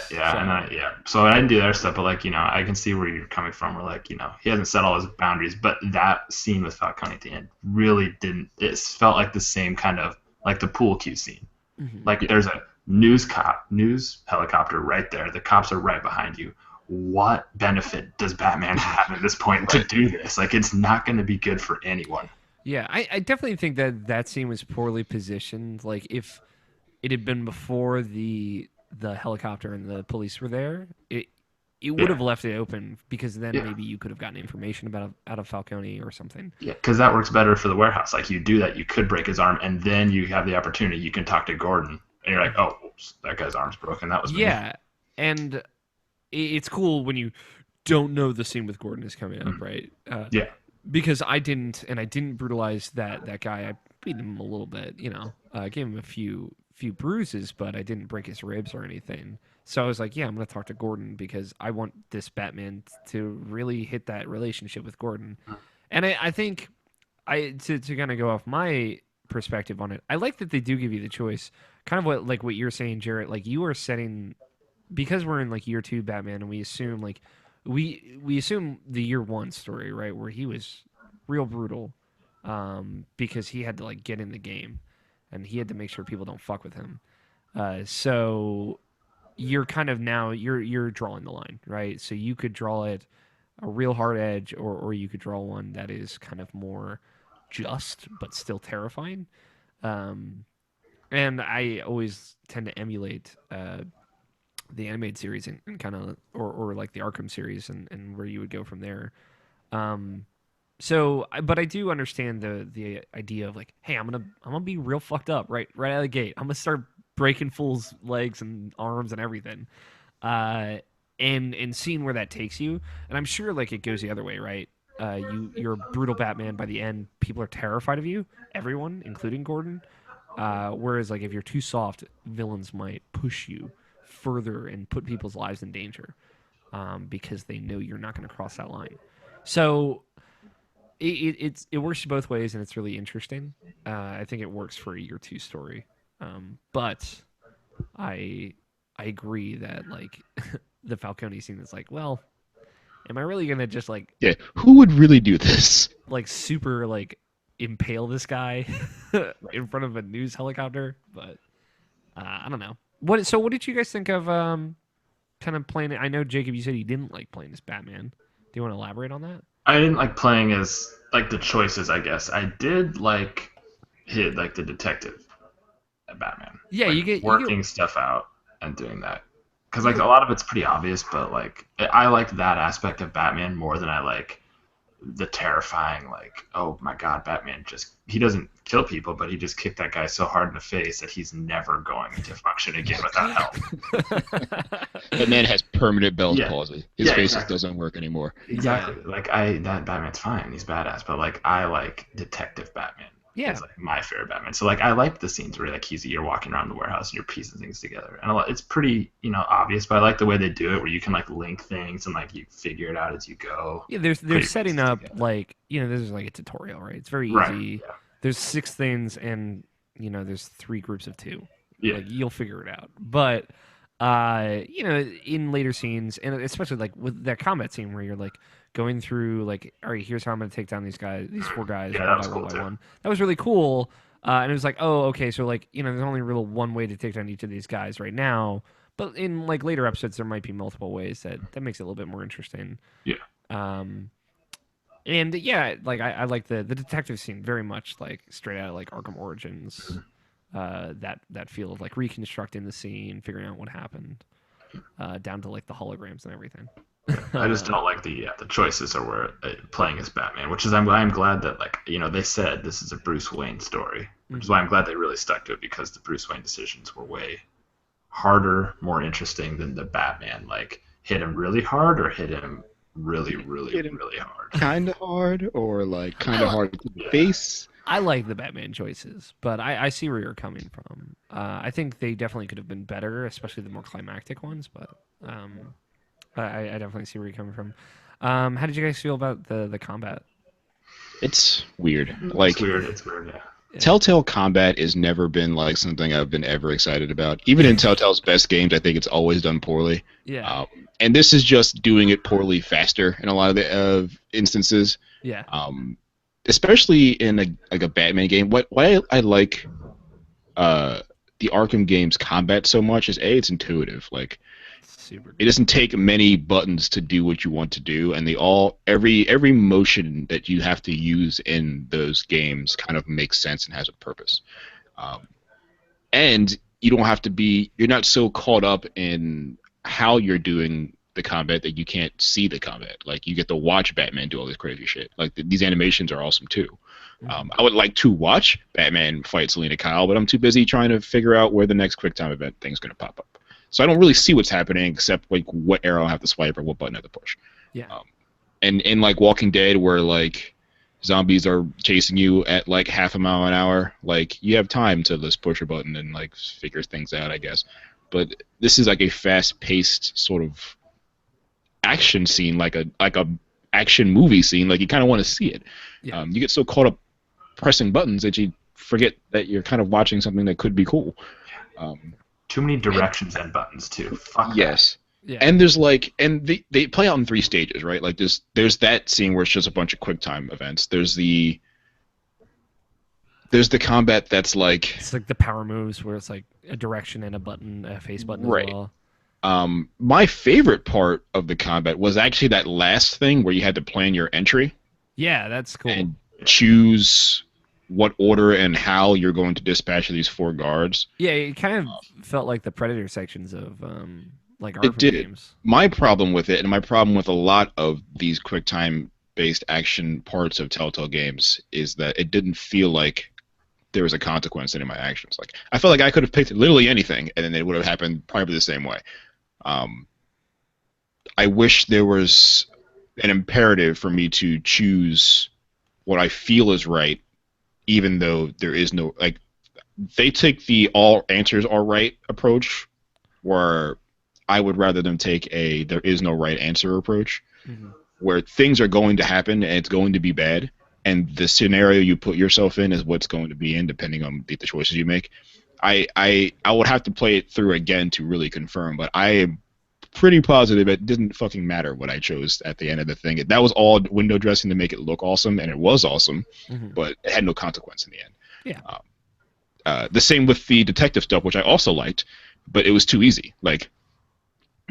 So I didn't do that stuff, but like I can see where you're coming from. Where like he hasn't set all his boundaries, but that scene with Falcone at the end really didn't. It felt like the same kind of like the pool cue scene. Mm-hmm. Like there's a news helicopter right there. The cops are right behind you. What benefit does Batman have at this point to do this? Like it's not going to be good for anyone. Yeah, I definitely think that scene was poorly positioned. Like if it had been before the helicopter and the police were there, it would have left it open, because then maybe you could have gotten information out of Falcone or something. Yeah, because that works better for the warehouse. Like you do that, you could break his arm, and then you have the opportunity. You can talk to Gordon, and you're like, oh, oops, that guy's arm's broken. That was me. Yeah, and it's cool when you don't know the scene with Gordon is coming up, right? Yeah. Because I didn't brutalize that guy. I beat him a little bit, gave him a few bruises, but I didn't break his ribs or anything. So I was like, yeah, I'm going to talk to Gordon, because I want this Batman to really hit that relationship with Gordon. And I think to kind of go off my perspective on it, I like that they do give you the choice. Kind of what you're saying, Jarrett, like you are setting, because we're in like year 2 Batman, and we assume like we assume the year 1 story, right, where he was real brutal, because he had to like get in the game, and he had to make sure people don't fuck with him. So you're kind of now you're drawing the line, right? So you could draw it a real hard edge, or you could draw one that is kind of more just but still terrifying. And I always tend to emulate the animated series and kind of or like the Arkham series and where you would go from there. Um, but I do understand the idea of like, hey, I'm gonna be real fucked up right out of the gate. I'm gonna start breaking fools' legs and arms and everything, uh, and seeing where that takes you. And I'm sure like it goes the other way, right? You're a brutal Batman. By the end, people are terrified of you. Everyone, including Gordon. Whereas like if you're too soft, villains might push you further and put people's lives in danger because they know you're not going to cross that line. So it works both ways, and it's really interesting. I think it works for a year two story, but I agree that like the Falcone scene is like, well, am I really gonna just like who would really do this? Like super like impale this guy in front of a news helicopter? But I don't know. What did you guys think of kind of playing it? I know Jacob, you said you didn't like playing as Batman. Do you want to elaborate on that? I didn't like playing as like the choices. I guess I did like the detective at Batman. Yeah, like, you get working stuff out and doing that because like a lot of it's pretty obvious, but like I like that aspect of Batman more than I like the terrifying like, oh my god, Batman he doesn't kill people, but he just kicked that guy so hard in the face that he's never going to function again without help. That man has permanent Bell's palsy. His face doesn't work anymore. Exactly. Like that Batman's fine. He's badass, but like I like Detective Batman. Yeah. It's like my favorite Batman. So like I like the scenes where like you're walking around the warehouse and you're piecing things together, and it's pretty obvious. But I like the way they do it, where you can like link things and like you figure it out as you go. Yeah, they're setting up like this is like a tutorial, right? It's very easy. Right, yeah. There's 6 things, and there's 3 groups of 2. Yeah, like you'll figure it out. But in later scenes, and especially like with that combat scene where you're like going through like, all right, here's how I'm going to take down these 4 guys one by one by one. That was really cool. And it was like, oh, okay, so like there's only real one way to take down each of these guys right now. But in like later episodes, there might be multiple ways that makes it a little bit more interesting. Yeah. And yeah, like I like the detective scene very much like straight out of like Arkham Origins. That feel of like reconstructing the scene, figuring out what happened, down to like the holograms and everything. I just don't like the choices or where playing as Batman, which is I'm glad that like they said this is a Bruce Wayne story, which is why I'm glad they really stuck to it, because the Bruce Wayne decisions were way harder, more interesting than the Batman like hit him really hard or hit him really hard. Kind of hard, or like kind of hard to the face. I like the Batman choices, but I see where you're coming from. I think they definitely could have been better, especially the more climactic ones. But I definitely see where you're coming from. How did you guys feel about the combat? It's weird. Like it's weird. Yeah. Telltale combat has never been like something I've been ever excited about. Even in Telltale's best games, I think it's always done poorly. Yeah. And this is just doing it poorly faster in a lot of the instances. Yeah. Especially in a Batman game. Why I like the Arkham games combat so much is it's intuitive. Like it doesn't take many buttons to do what you want to do, and every motion that you have to use in those games kind of makes sense and has a purpose. And you don't have to you're not so caught up in how you're doing the combat that you can't see the combat. Like you get to watch Batman do all this crazy shit. Like these animations are awesome too. I would like to watch Batman fight Selena Kyle, but I'm too busy trying to figure out where the next QuickTime event thing's going to pop up. So I don't really see what's happening except like what arrow I have to swipe or what button I have to push. Yeah. And in like Walking Dead, where like zombies are chasing you at like half a mile an hour, like you have time to just push a button and like figure things out, I guess. But this is like a fast-paced sort of action scene, like a action movie scene. Like you kind of want to see it. Yeah. You get so caught up pressing buttons that you forget that you're kind of watching something that could be cool. Too many directions and buttons too. Fuck yes. Yeah. And there's like, and they play out in 3 stages, right? Like there's that scene where it's just a bunch of QuickTime events. There's the combat that's like it's like the power moves where it's like a direction and a button, a face button right. as well. My favorite part of the combat was actually that last thing where you had to plan your entry. Yeah, that's cool. And choose what order and how you're going to dispatch these 4 guards. Yeah, it kind of felt like the Predator sections of like It Arkham did. games. My problem with it, and my problem with a lot of these QuickTime-based action parts of Telltale games, is that it didn't feel like there was a consequence in any of my actions. Like, I felt like I could have picked literally anything, and then it would have happened probably the same way. I wish there was an imperative for me to choose what I feel is right, even though there is no, like, they take the all answers are right approach, where I would rather them take a there is no right answer approach, where things are going to happen and it's going to be bad, and the scenario you put yourself in is what's going to be in, depending on the choices you make. I would have to play it through again to really confirm, but I am pretty positive it didn't fucking matter what I chose at the end of the thing. That was all window dressing to make it look awesome, and it was awesome, but it had no consequence in the end. Yeah. The same with the detective stuff, which I also liked, but it was too easy. Like,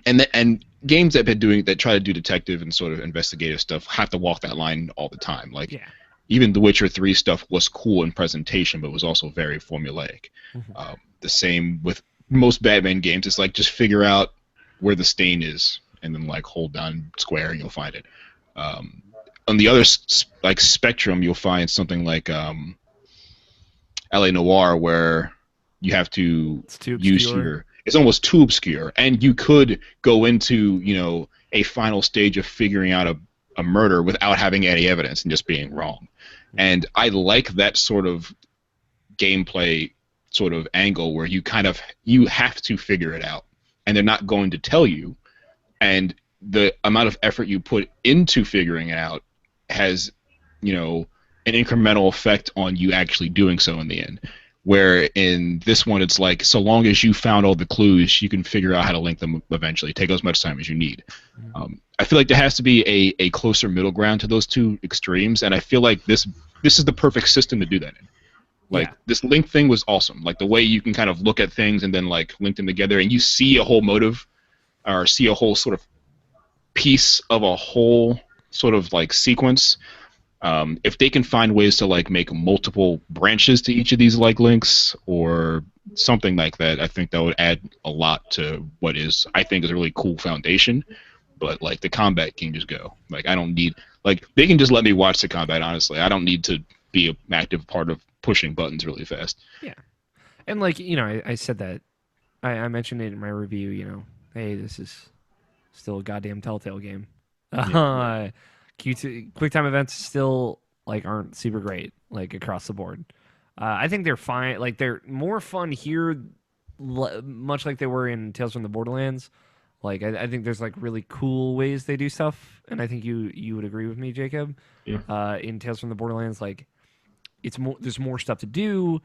and games that try to do detective and sort of investigative stuff have to walk that line all the time. Like, even The Witcher 3 stuff was cool in presentation, but was also very formulaic. The same with most Batman games. It's like, just figure out where the stain is, and then like hold down square and you'll find it. On the other like spectrum, you'll find something like LA Noire, where you have to use your. It's almost too obscure, and you could go into, you know, a final stage of figuring out a murder without having any evidence and just being wrong. And I like that sort of gameplay sort of angle where you have to figure it out, and they're not going to tell you, and the amount of effort you put into figuring it out has, you know, an incremental effect on you actually doing so in the end. Where in this one, it's like, so long as you found all the clues, you can figure out how to link them eventually. Take as much time as you need. I feel like there has to be a closer middle ground to those two extremes, and I feel like this is the perfect system to do that in. Like, this link thing was awesome. Like, the way you can kind of look at things and then like link them together, and you see a whole motive, or see a whole sort of piece of a whole sort of like sequence. If they can find ways to like make multiple branches to each of these like links or something like that, I think that would add a lot to what I think is a really cool foundation. But like, the combat can just go. Like, I don't need, like, they can just let me watch the combat, honestly. I don't need to be an active part of pushing buttons really fast. Yeah. And like, you know, I said that, I mentioned it in my review, you know, hey, this is still a goddamn Telltale game. QuickTime events still like aren't super great, like, across the board. I think they're fine. Like, they're more fun here, much like they were in Tales from the Borderlands. Like, I think there's like really cool ways they do stuff, and I think you would agree with me, Jacob. Yeah. In Tales from the Borderlands, like, there's more stuff to do,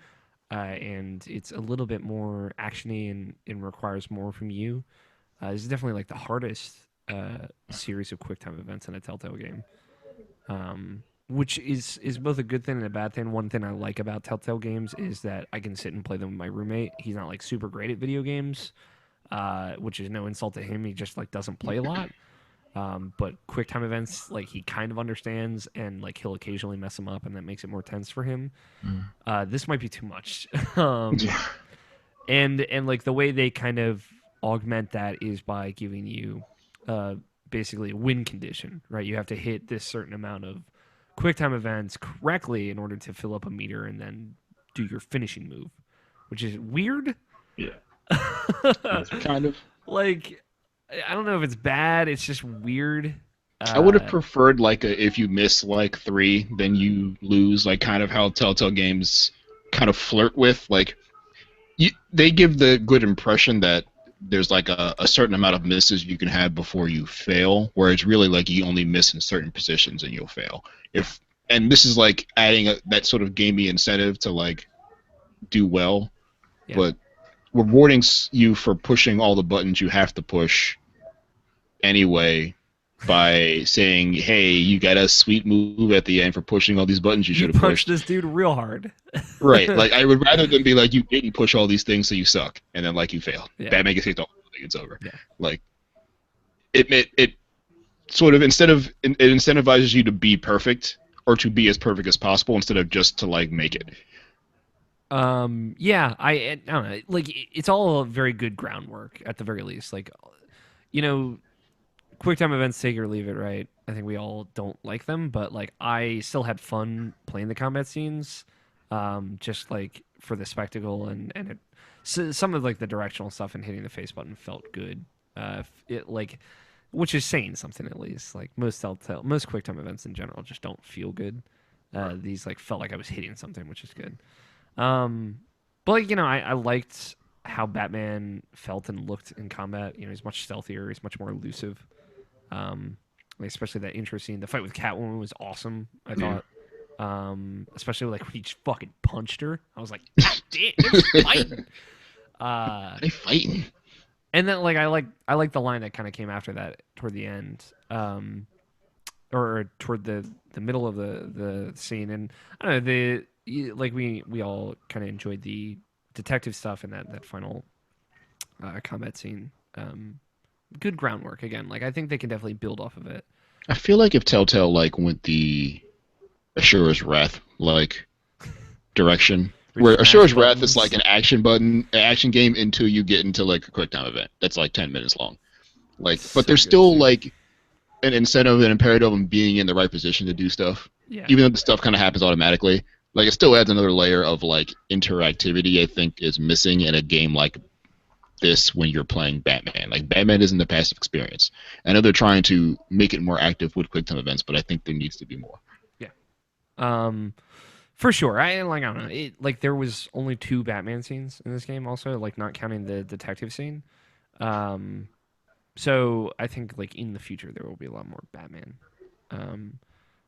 and it's a little bit more actiony and requires more from you. This is definitely like the hardest series of QuickTime events in a Telltale game, which is both a good thing and a bad thing. One thing I like about Telltale games is that I can sit and play them with my roommate. He's not like super great at video games, which is no insult to him. He just like doesn't play a lot. But QuickTime events, like, he kind of understands, and like he'll occasionally mess them up, and that makes it more tense for him. This might be too much. And like the way they kind of augment that is by giving you basically a win condition, right? You have to hit this certain amount of QuickTime events correctly in order to fill up a meter and then do your finishing move, which is weird. Yeah. Kind of. Like, I don't know if it's bad. It's just weird. I would have preferred like if you miss like 3, then you lose. Like, kind of how Telltale games kind of flirt with. Like, they give the good impression that there's like a certain amount of misses you can have before you fail, where it's really like you only miss in certain positions and you'll fail. And this is like adding that sort of gamey incentive to like do well, but rewarding you for pushing all the buttons you have to push anyway by saying, hey, you got a sweet move at the end for pushing all these buttons you should have pushed. This dude real hard. Right. Like, I would rather than be like, you didn't push all these things, so you suck, and then like you fail. Batman gets kicked off, it's over. Like, it sort of, it incentivizes you to be perfect or to be as perfect as possible instead of just to like make it. Yeah, I don't know. Like, it's all very good groundwork at the very least. Like, you know, quick time events, take it or leave it, right? I think we all don't like them, but like I still had fun playing the combat scenes, just like for the spectacle and it, so some of like the directional stuff and hitting the face button felt good. It like, which is saying something at least. Like most quick time events in general just don't feel good. These like felt like I was hitting something, which is good. Um, but like I liked how Batman felt and looked in combat. He's much stealthier. He's much more elusive. Like, especially that intro scene. The fight with Catwoman was awesome, I thought. Especially like when he just fucking punched her. I was like, God damn, they're fighting. They fighting. And then like I like the line that kind of came after that toward the end. Or toward the middle of the scene. And I don't know, like we all kind of enjoyed the detective stuff in that final combat scene. Good groundwork again. Like I think they can definitely build off of it. I feel like if Telltale like went the Asura's Wrath like direction, where Asura's Wrath is like an action game until you get into like a quick time event that's like 10 minutes long. Like, but there's still like an incentive and imperative on being in the right position to do stuff. Yeah. Even though the stuff kind of happens automatically, like it still adds another layer of like interactivity. I think is missing in a game like this when you're playing Batman. Like Batman isn't a passive experience. I know they're trying to make it more active with quick time events, but I think there needs to be more. Yeah. For sure. I don't know. Like there was only 2 Batman scenes in this game also, like not counting the detective scene. So I think like in the future there will be a lot more Batman.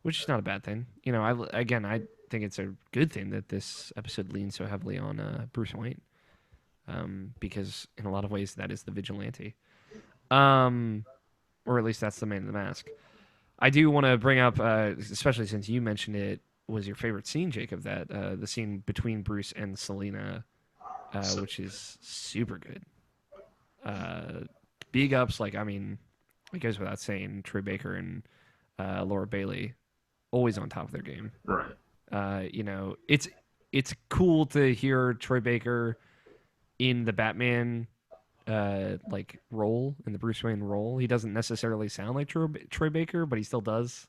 Which is not a bad thing. I think it's a good thing that this episode leans so heavily on Bruce Wayne. Because in a lot of ways that is the vigilante, or at least that's the man in the mask. I do want to bring up, especially since you mentioned it was your favorite scene, Jacob, that the scene between Bruce and Selina, which is super good. Big ups, like I mean, it goes without saying, Troy Baker and Laura Bailey, always on top of their game. Right. It's cool to hear Troy Baker in the Batman like role, in the Bruce Wayne role. He doesn't necessarily sound like Troy Baker, but he still does.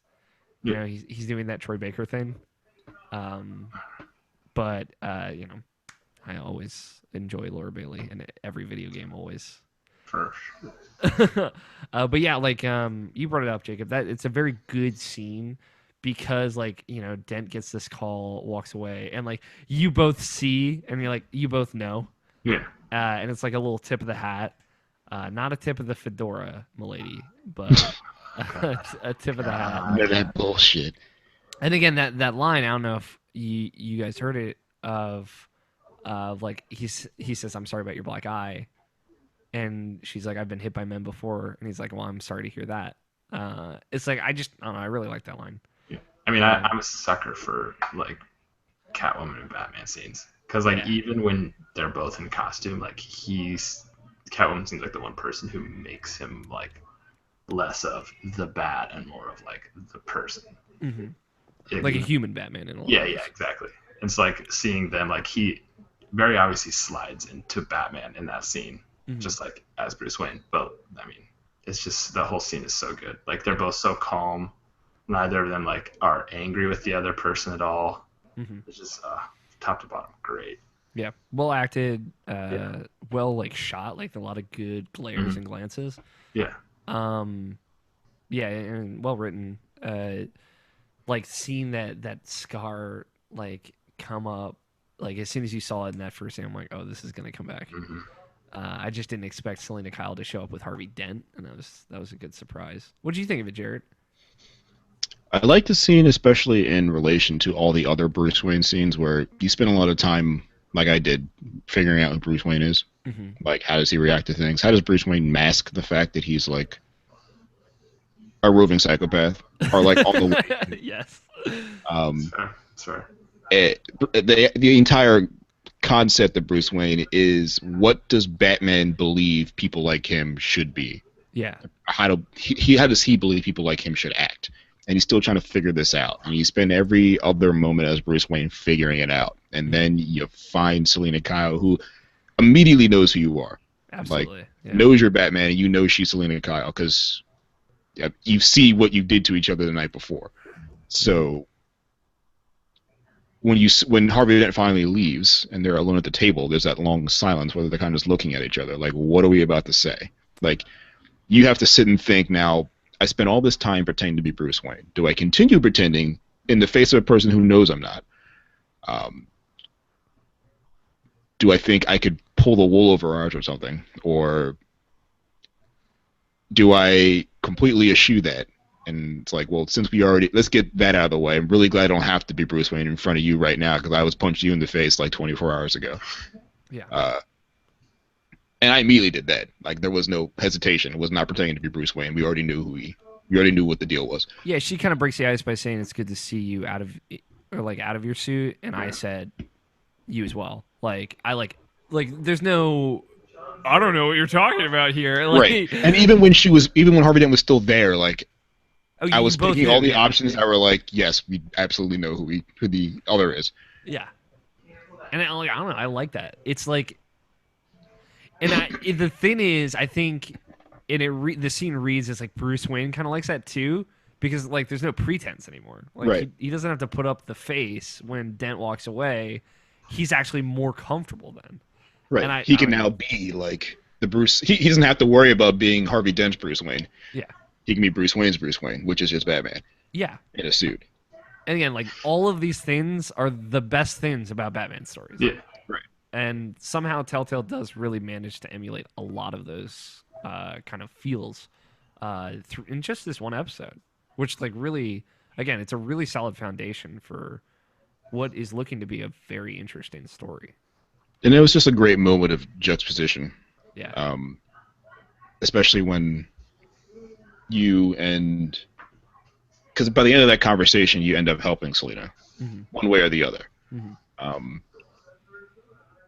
Yeah. He's doing that Troy Baker thing. But I always enjoy Laura Bailey in every video game, always. For sure. But yeah, like you brought it up, Jacob. That it's a very good scene because like Dent gets this call, walks away, and like you both see, and you're like you both know. Yeah. And it's like a little tip of the hat. Not a tip of the fedora, milady, but a tip of the hat. None of that bullshit. And again, that line, I don't know if you guys heard it, of like he says, "I'm sorry about your black eye," and she's like, "I've been hit by men before," and he's like, "Well, I'm sorry to hear that." It's like I don't know, I really like that line. Yeah. I mean, I'm a sucker for like Catwoman and Batman scenes. Because, like, even when they're both in costume, like, Catwoman seems like the one person who makes him, like, less of the bat and more of, like, the person. Mm-hmm. Like a human Batman in a lot of ways. Yeah, exactly. It's like seeing them, like, he very obviously slides into Batman in that scene, just like as Bruce Wayne. But, I mean, it's just, the whole scene is so good. Like, they're both so calm. Neither of them, like, are angry with the other person at all. It's just, top to bottom, great. Yeah, well acted, well like shot, like a lot of good glares and glances. Yeah. Yeah, and well written. Like seeing that scar like come up, like as soon as you saw it in that first scene, I'm like, oh, this is gonna come back. I just didn't expect Selina Kyle to show up with Harvey Dent, and that was a good surprise. What did you think of it, Jarrett? I like the scene, especially in relation to all the other Bruce Wayne scenes where you spend a lot of time, like I did, figuring out who Bruce Wayne is. Like, how does he react to things? How does Bruce Wayne mask the fact that he's, like, a roving psychopath? Or, like, on the way. Yes. That's fair. The entire concept of Bruce Wayne is, what does Batman believe people like him should be? Yeah. How does he believe people like him should act? and he's still trying to figure this out. And you spend every other moment as Bruce Wayne figuring it out. And then you find Selina Kyle, who immediately knows who you are. Absolutely. Like, knows you're Batman, and you know she's Selina Kyle, because you see what you did to each other the night before. So when Harvey Dent finally leaves, and they're alone at the table, there's that long silence where they're kind of just looking at each other. Like, what are we about to say? Like, you have to sit and think now, I spent all this time pretending to be Bruce Wayne. Do I continue pretending in the face of a person who knows I'm not? Do I think I could pull the wool over our eyes or something? Or do I completely eschew that? And it's like, well, since let's get that out of the way. I'm really glad I don't have to be Bruce Wayne in front of you right now, because I was punched you in the face like 24 hours ago. Yeah. And I immediately did that. Like, there was no hesitation. It was not pretending to be Bruce Wayne. We already knew we already knew what the deal was. Yeah, she kind of breaks the ice by saying it's good to see you out of your suit, and I said, you as well. Like, there's no, I don't know what you're talking about here. Like, right. And even when Harvey Dent was still there, like, I was picking all the options that were like, yes, we absolutely know who the other is. Yeah. And I don't know, I like that. It's like, and the thing is, I think, the scene reads as like Bruce Wayne kind of likes that too, because like there's no pretense anymore. Like, right. he doesn't have to put up the face when Dent walks away. He's actually more comfortable then. Right. And he can now be like the Bruce. He doesn't have to worry about being Harvey Dent's Bruce Wayne. Yeah. He can be Bruce Wayne's Bruce Wayne, which is just Batman. Yeah. In a suit. And again, like, all of these things are the best things about Batman stories. Yeah. Right. And somehow Telltale does really manage to emulate a lot of those kind of feels in just this one episode, which, like, really, again, it's a really solid foundation for what is looking to be a very interesting story. And it was just a great moment of juxtaposition. Yeah. Especially when because by the end of that conversation, you end up helping Selina, one way or the other.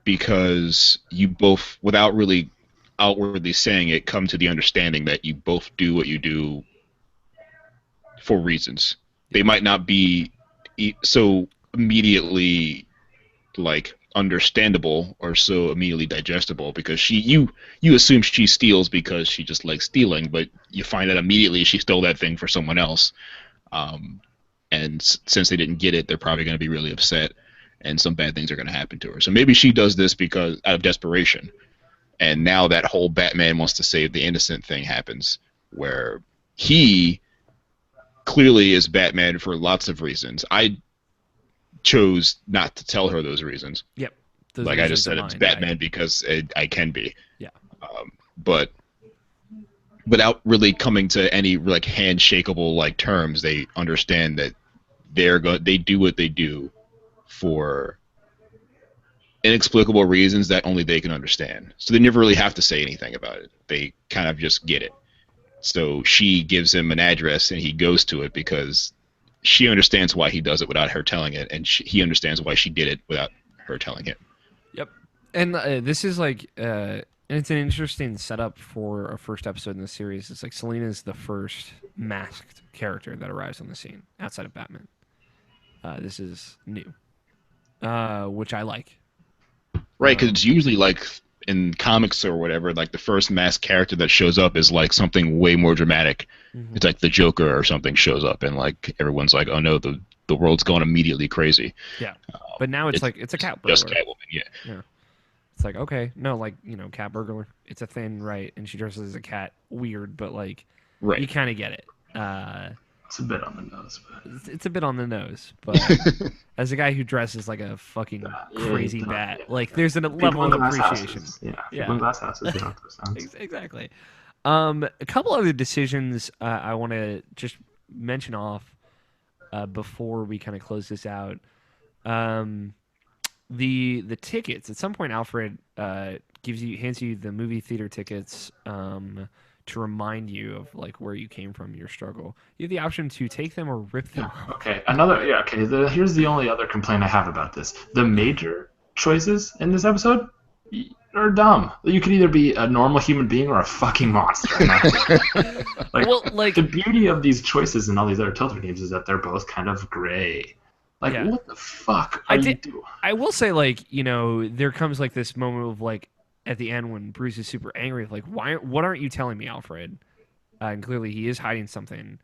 Because you both, without really outwardly saying it, come to the understanding that you both do what you do for reasons. They might not be so immediately, like, understandable or so immediately digestible, because you assume she steals because she just likes stealing, but you find out immediately she stole that thing for someone else. And since they didn't get it, they're probably going to be really upset, and some bad things are going to happen to her. So maybe she does this because out of desperation, and now that whole Batman wants to save the innocent thing happens, where he clearly is Batman for lots of reasons. I chose not to tell her those reasons. Yep. Like I just said, it's Batman because I can be. Yeah. But without really coming to any like handshakable like terms, they understand that they do what they do for inexplicable reasons that only they can understand. So they never really have to say anything about it. They kind of just get it. So she gives him an address and he goes to it because she understands why he does it without her telling it, and he understands why she did it without her telling it. Yep. And this is like, and it's an interesting setup for a first episode in the series. It's like Selina's the first masked character that arrives on the scene outside of Batman. This is new, which I like. Right, because it's usually like in comics or whatever, like the first masked character that shows up is like something way more dramatic. Mm-hmm. It's like the Joker or something shows up, and like everyone's like, "Oh no, the world's going immediately crazy." Yeah, but now it's like it's a cat burglar. Just Catwoman, yeah. It's like, okay, no, like, you know, cat burglar. It's a thing, right? And she dresses as a cat. Weird, but like, right. You kind of get it. It's a bit on the nose, but it's a bit on the nose. But as a guy who dresses like a fucking crazy bat, like there's a level of appreciation. Houses. Yeah. In glass houses, they don't have those sounds. Exactly. A couple other decisions I want to just mention off before we kind of close this out. The tickets. At some point, Alfred hands you the movie theater tickets to remind you of like where you came from, your struggle. You have the option to take them or rip them off. Okay, here's the only other complaint I have about this. The major choices in this episode or dumb. You could either be a normal human being or a fucking monster. Like, well, like the beauty of these choices in all these other Telltale games is that they're both kind of gray. Like, yeah. what the fuck are you doing? I will say, like, there comes like this moment of like at the end when Bruce is super angry, like, what aren't you telling me, Alfred? And clearly he is hiding something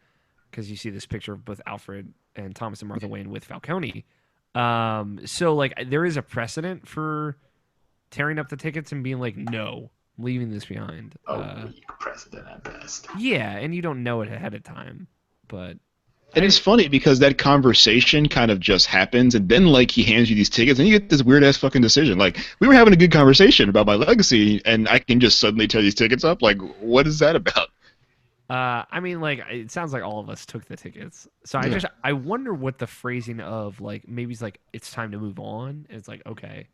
because you see this picture of both Alfred and Thomas and Martha Wayne with Falcone. So like there is a precedent for tearing up the tickets and being like, no, I'm leaving this behind. Weak precedent at best. Yeah, and you don't know it ahead of time, but. And it's funny because that conversation kind of just happens, and then like he hands you these tickets, and you get this weird ass fucking decision. Like, we were having a good conversation about my legacy, and I can just suddenly tear these tickets up. Like, what is that about? I mean, like, it sounds like all of us took the tickets, so I wonder what the phrasing of like maybe it's like it's time to move on. It's like okay,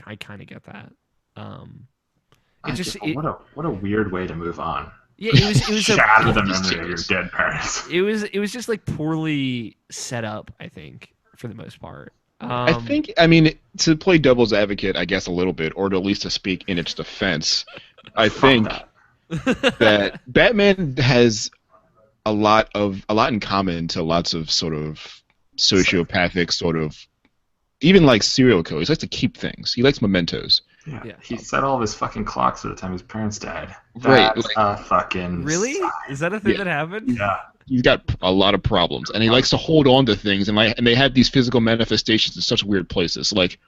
I kind of get that. What a weird way to move on. Yeah, it was shatter the memory of your dead parents. It was just like poorly set up, I think, for the most part. I mean, to play devil's advocate, I guess a little bit, or to at least to speak in its defense, I think that Batman has a lot in common to lots of sort of sociopathic sort of, even like serial killers. He likes to keep things. He likes mementos. Yeah, he set all of his fucking clocks by the time his parents died. Right. That's a fucking really? Is that a thing that happened? Yeah. He's got a lot of problems, and he likes to hold on to things, and they have these physical manifestations in such weird places. Like,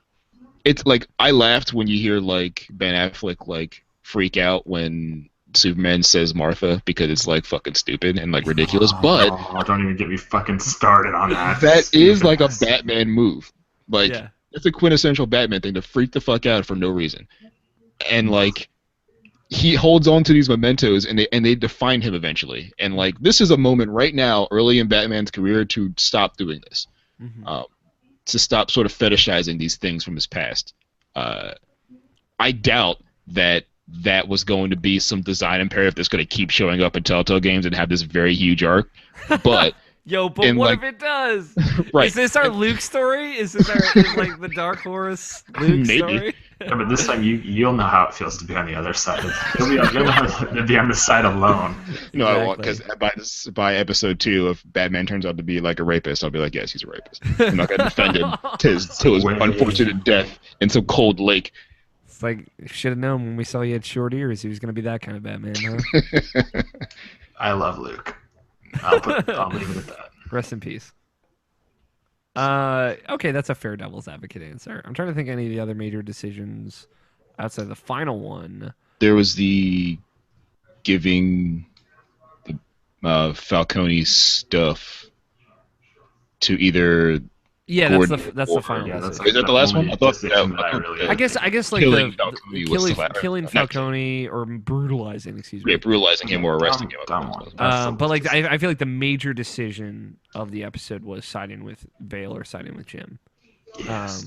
it's like I laughed when you hear like Ben Affleck like freak out when Superman says Martha because it's like fucking stupid and like ridiculous. But don't even get me fucking started on that. That is like a Batman move. Like. Yeah. That's a quintessential Batman thing, to freak the fuck out for no reason. And like he holds on to these mementos, and they define him eventually. And like this is a moment right now, early in Batman's career, to stop doing this, to stop sort of fetishizing these things from his past. I doubt that was going to be some design imperative that's going to keep showing up in Telltale games and have this very huge arc, but. Yo, but what if it does? Right. Is this our Luke story? Is this like the Dark Horse Luke story? Yeah, but this time you'll know how it feels to be on the other side. You'll know how to be on the side alone. No, exactly. I won't, because by episode 2, if Batman turns out to be like a rapist, I'll be like, yes, he's a rapist. I'm not gonna defend him to his unfortunate death in some cold lake. It's like, should have known when we saw you had short ears, he was gonna be that kind of Batman, huh? I love Luke. I'll leave it at that. Rest in peace. Okay, that's a fair devil's advocate answer. I'm trying to think of any of the other major decisions outside the final one. There was the giving the Falcone stuff to either. Yeah, Gordon that's the final decision. Is that the last one? I thought I guess like killing Falcone or brutalizing, excuse me. Yeah, brutalizing him or arresting him. But like I feel like the major decision of the episode was siding with Vale or siding with Jim. Yes.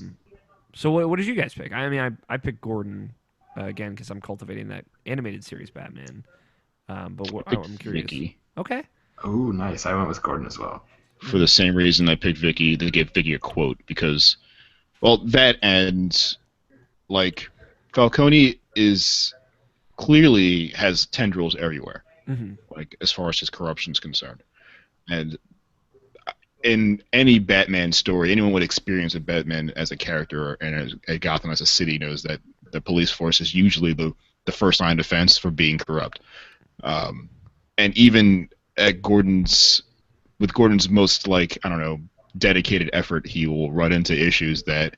So what did you guys pick? I mean, I picked Gordon again because I'm cultivating that animated series Batman. But I'm curious. Vicky. Okay. Oh, nice. I went with Gordon as well. For the same reason I picked Vicky, to give Vicky a quote, because, well, that and, like, Falcone is clearly has tendrils everywhere, like, as far as his corruption is concerned. And in any Batman story, anyone with experience with Batman as a character and as Gotham as a city knows that the police force is usually the first line of defense for being corrupt. And even at with Gordon's most, like, I don't know, dedicated effort, he will run into issues that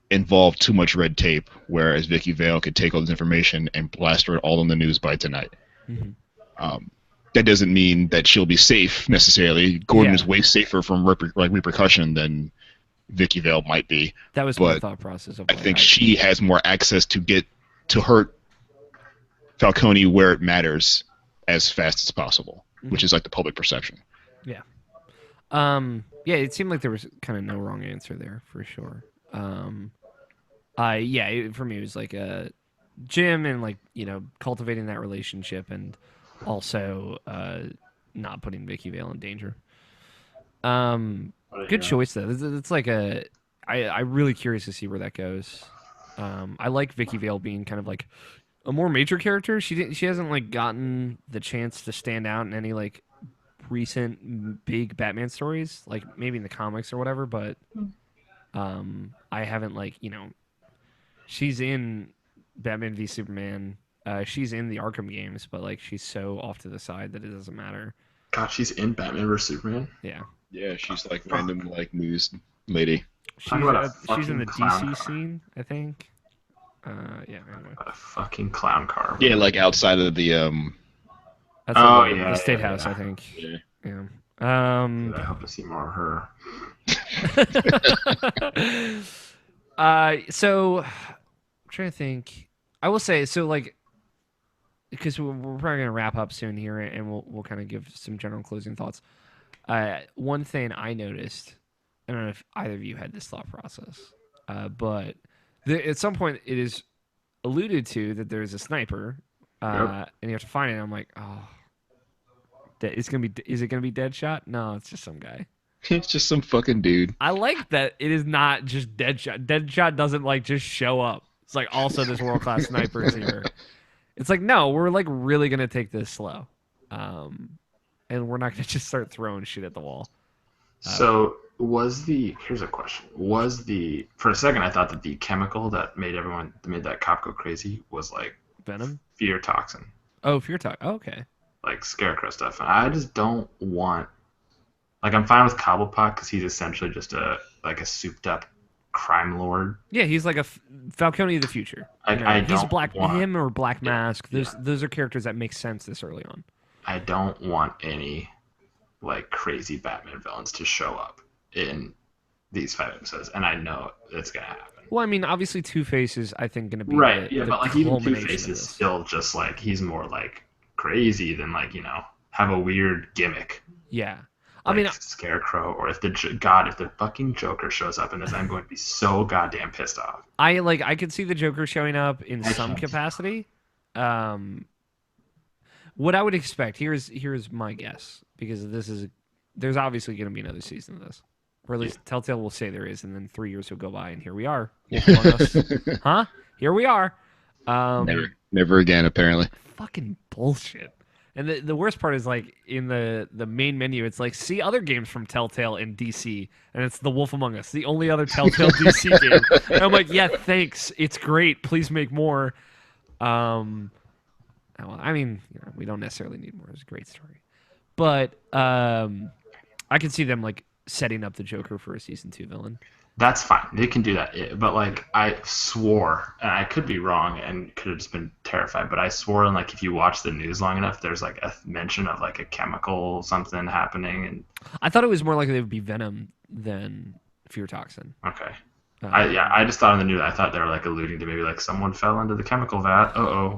involve too much red tape, whereas Vicky Vale could take all this information and plaster it all in the news by tonight. That doesn't mean that she'll be safe, necessarily. Gordon is way safer from repercussion than Vicky Vale might be. That was my thought process. I think she has more access to get to hurt Falcone where it matters as fast as possible, which is like the public perception. Yeah. Yeah, it seemed like there was kind of no wrong answer there for sure. For me it was like Jim and like, cultivating that relationship and also not putting Vicky Vale in danger. Good choice though. It's like I'm really curious to see where that goes. I like Vicky Vale being kind of like a more major character. She hasn't like gotten the chance to stand out in any like recent big Batman stories, like maybe in the comics or whatever. But I haven't like she's in Batman v Superman. She's in the Arkham games, but like she's so off to the side that it doesn't matter. God, she's in Batman vs Superman. Yeah. Yeah, she's like random like news lady. She's in the DC scene, I think. Yeah. Anyway. A fucking clown car. Yeah, like outside of the That's the State House, I think. Yeah. Yeah. I hope to see more of her. So I'm trying to think. I will say so, like, because we're probably gonna wrap up soon here, and we'll kind of give some general closing thoughts. One thing I noticed, I don't know if either of you had this thought process, but at some point it is alluded to that there's a sniper, and you have to find it. And I'm like, oh, is it gonna be Deadshot? No, it's just some guy. It's just some fucking dude. I like that it is not just Deadshot. Deadshot doesn't like just show up. It's like also this world class sniper is here. It's like, no, we're like really gonna take this slow, and we're not gonna just start throwing shit at the wall. So here's a question. For a second I thought that the chemical that made that cop go crazy was like Venom? Fear toxin. Oh, fear toxin. Oh, okay. Like Scarecrow stuff. And I just don't want, like, I'm fine with Cobblepot because he's essentially just a souped up crime lord. Yeah, he's like a Falcone of the future. He's him or Black Mask. Those are characters that make sense this early on. I don't want any like crazy Batman villains to show up in these 5 episodes, and I know it's gonna happen. Well, I mean, obviously Two-Face is, I think, gonna be right. The but like even Two-Face is still just like he's more like crazy than like have a weird gimmick. Yeah. I mean, Scarecrow, or if the fucking Joker shows up in this, I'm going to be so goddamn pissed off. I could see the Joker showing up in some capacity. What I would expect here's my guess, because there's obviously going to be another season of this, or at least Telltale will say there is, and then 3 years will go by, and here we are. Huh? Here we are. Never again, apparently. Fucking bullshit. And the worst part is, like, in the main menu, it's like, see other games from Telltale in DC, and it's The Wolf Among Us, the only other Telltale DC game. And I'm like, yeah, thanks. It's great. Please make more. Well, I mean, we don't necessarily need more. It's a great story. But I can see them, like, setting up the Joker for a season 2 villain. That's fine. They can do that. But, like, I swore, and I could be wrong and could have just been terrified, but I swore, and, like, if you watch the news long enough, there's, like, a mention of, like, a chemical something happening. And I thought it was more likely it would be Venom than Fear Toxin. Okay. I just thought in the news, I thought they were, like, alluding to maybe, like, someone fell into the chemical vat.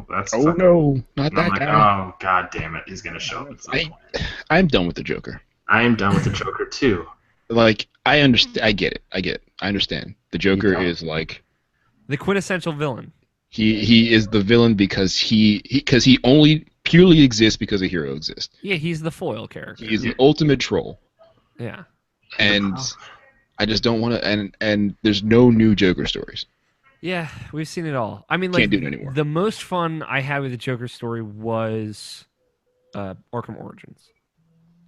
That's Oh, no, not that guy. Oh, god damn it. He's going to show up at some point. I'm done with the Joker. I am done with the Joker, too. Like, I understand. I get it. I understand. The Joker is like the quintessential villain. He is the villain because he only purely exists because a hero exists. Yeah, he's the foil character. He's the ultimate troll. Yeah. And I just don't want to. And there's no new Joker stories. Yeah, we've seen it all. I mean, like, can't do it anymore. The most fun I had with the Joker story was Arkham Origins,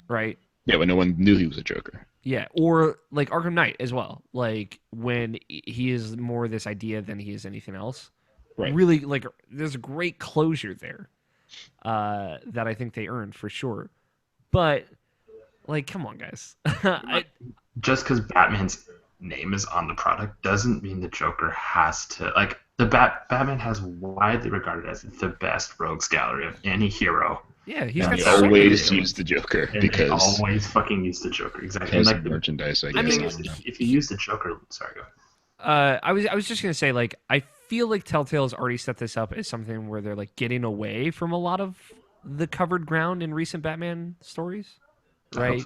right? Yeah, but no one knew he was a Joker. Yeah, or like Arkham Knight as well. Like when he is more this idea than he is anything else. Right. Really, like, there's a great closure there that I think they earned for sure. But like, come on, guys. Just because Batman's name is on the product doesn't mean the Joker has to, like, Batman has widely regarded as the best rogues gallery of any hero. Yeah, he's got always used the Joker because they always fucking use the Joker, exactly. And like merchandise, I guess. I mean, if you use the Joker, sorry, go. I was just gonna say, like, I feel like Telltale's already set this up as something where they're like getting away from a lot of the covered ground in recent Batman stories, right?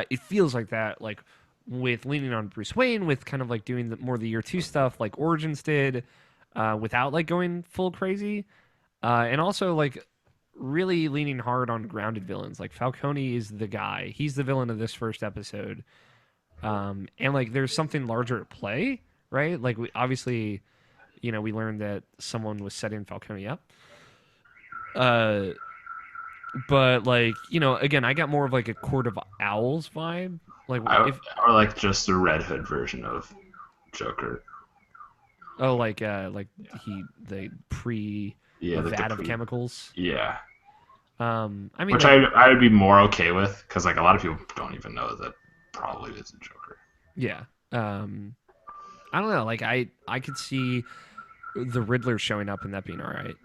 It feels like that, like with leaning on Bruce Wayne, with kind of like doing more of the year 2 stuff, like Origins did, without like going full crazy, and also like really leaning hard on grounded villains. Like Falcone is the guy; he's the villain of this first episode, and like there's something larger at play, right? Like obviously, we learned that someone was setting Falcone up. But like, again, I got more of like a Court of Owls vibe. Like or like just the Red Hood version of Joker. Oh, like the vat of chemicals. Yeah. I mean, which I would be more okay with, because like a lot of people don't even know that probably is a Joker. Yeah. I don't know. Like I could see the Riddler showing up and that being all right.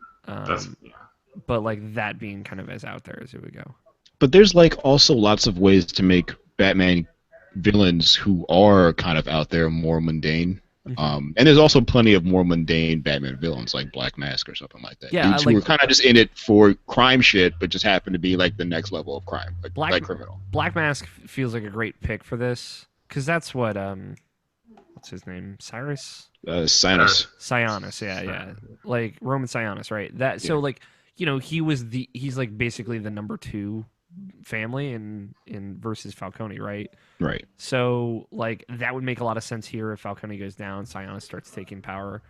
But like that being kind of as out there as it would go. But there's like also lots of ways to make Batman villains who are kind of out there more mundane. Mm-hmm. And there's also plenty of more mundane Batman villains like Black Mask or something like that. Yeah, dudes who are kind of just in it for crime shit, but just happen to be like the next level of crime, like criminal. Black Mask feels like a great pick for this because that's what what's his name? Sionis. Sionis, yeah. Like Roman Sionis, right? That so like he's like basically the number 2 family in versus Falcone, right? Right. So like that would make a lot of sense here if Falcone goes down, Sionis starts taking power.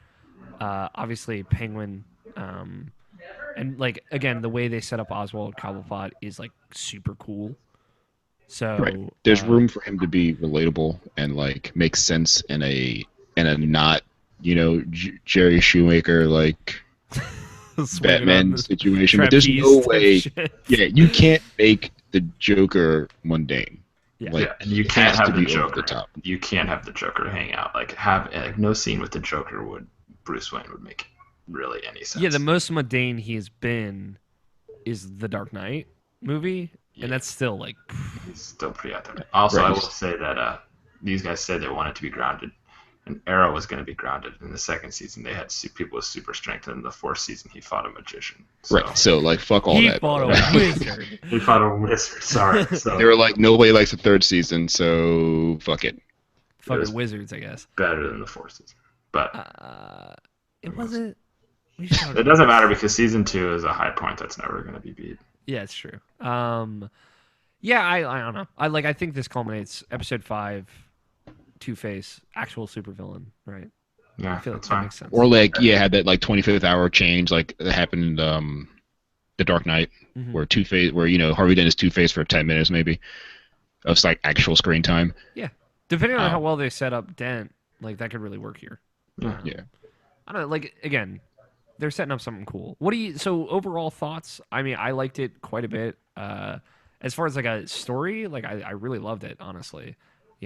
Obviously Penguin, and like again the way they set up Oswald Cobblepot is like super cool. So right. There's room for him to be relatable and like make sense in a not Jerry Shoemaker like Batman situation, but there's no way. Yeah, you can't make the Joker mundane. Yeah, and you can't have the Joker. You can't have the Joker hang out. Like no scene with the Joker Bruce Wayne would make really any sense. Yeah, the most mundane he's been is the Dark Knight movie, and that's still like he's still pretty out there. Also, right. I will say that these guys said they wanted to be grounded. And Arrow was going to be grounded. In the second season, they had people with super strength. And in the fourth season, he fought a magician. So. Right. So, like, fuck all that. He fought a wizard. He fought a wizard. Sorry. So. They were like, nobody likes the third season, so fuck it. Fucking wizards, I guess. Better than the fourth season, but it wasn't. It doesn't matter because season 2 is a high point that's never going to be beat. Yeah, it's true. Yeah, I don't know. I think this culminates episode 5. Two-Face, actual supervillain, right? Yeah, I feel like that makes sense. Or like, had that like 25th hour change like that happened in The Dark Knight, where Two-Face, where Harvey Dent is Two-Face for 10 minutes maybe, of like actual screen time. Yeah, depending on how well they set up Dent, like that could really work here. Yeah. I don't know. Like again, they're setting up something cool. So overall thoughts? I mean, I liked it quite a bit. As far as like a story, like I really loved it, honestly.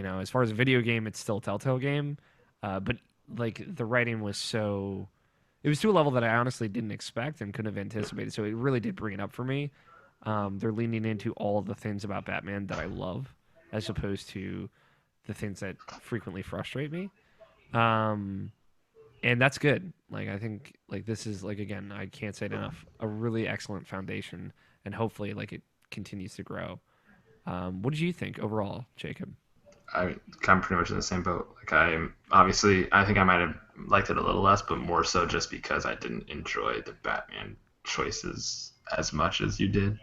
As far as a video game, it's still a Telltale game, but like the writing was it was to a level that I honestly didn't expect and couldn't have anticipated. So it really did bring it up for me. They're leaning into all of the things about Batman that I love, as opposed to the things that frequently frustrate me. And that's good. Like I think like this is like again, I can't say it enough, a really excellent foundation, and hopefully like it continues to grow. What did you think overall, Jacob? I'm pretty much in the same boat. Like I think I might have liked it a little less, but more so just because I didn't enjoy the Batman choices as much as you did.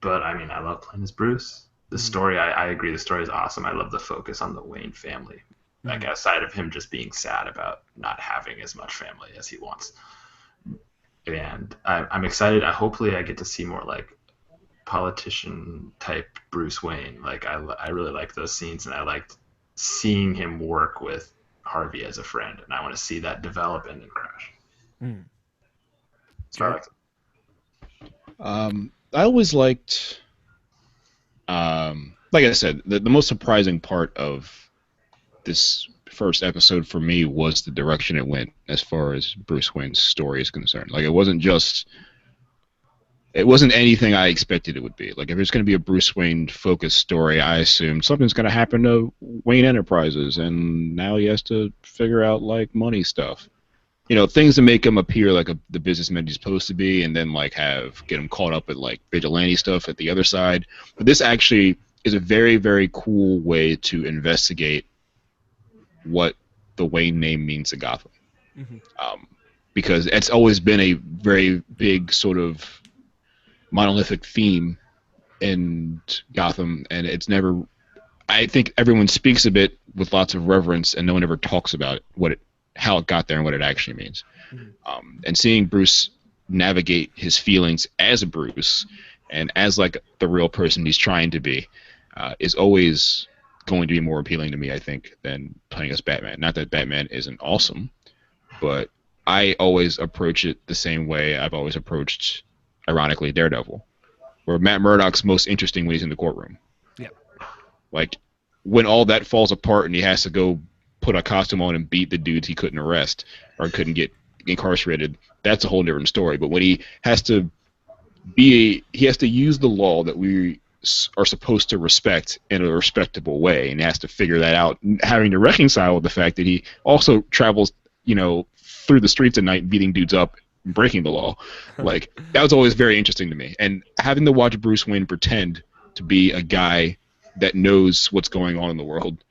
But I mean, I love playing as Bruce. The story, I agree, the story is awesome. I love the focus on the Wayne family. Like aside of him just being sad about not having as much family as he wants. And I'm excited. Hopefully I get to see more like politician type Bruce Wayne. Like I really like those scenes, and I liked seeing him work with Harvey as a friend, and I want to see that develop and then crash. So I always liked like I said, the most surprising part of this first episode for me was the direction it went as far as Bruce Wayne's story is concerned. Like it wasn't anything I expected it would be. Like, if it's going to be a Bruce Wayne-focused story, I assumed something's going to happen to Wayne Enterprises, and now he has to figure out, like, money stuff. Things to make him appear like the businessman he's supposed to be, and then, like, get him caught up in, like, vigilante stuff at the other side. But this actually is a very, very cool way to investigate what the Wayne name means to Gotham. Because it's always been a very big sort of monolithic theme in Gotham, and it's never. I think everyone speaks of it with lots of reverence, and no one ever talks about what how it got there and what it actually means. Mm-hmm. And seeing Bruce navigate his feelings as a Bruce and as like the real person he's trying to be is always going to be more appealing to me, I think, than playing as Batman. Not that Batman isn't awesome, but I always approach it the same way I've always approached, ironically, Daredevil, where Matt Murdock's most interesting when he's in the courtroom. Yeah. Like, when all that falls apart and he has to go put a costume on and beat the dudes he couldn't arrest or couldn't get incarcerated, that's a whole different story. But when he has to use the law that we are supposed to respect in a respectable way, and he has to figure that out, having to reconcile with the fact that he also travels, through the streets at night beating dudes up, breaking the law. Like, that was always very interesting to me. And having to watch Bruce Wayne pretend to be a guy that knows what's going on in the world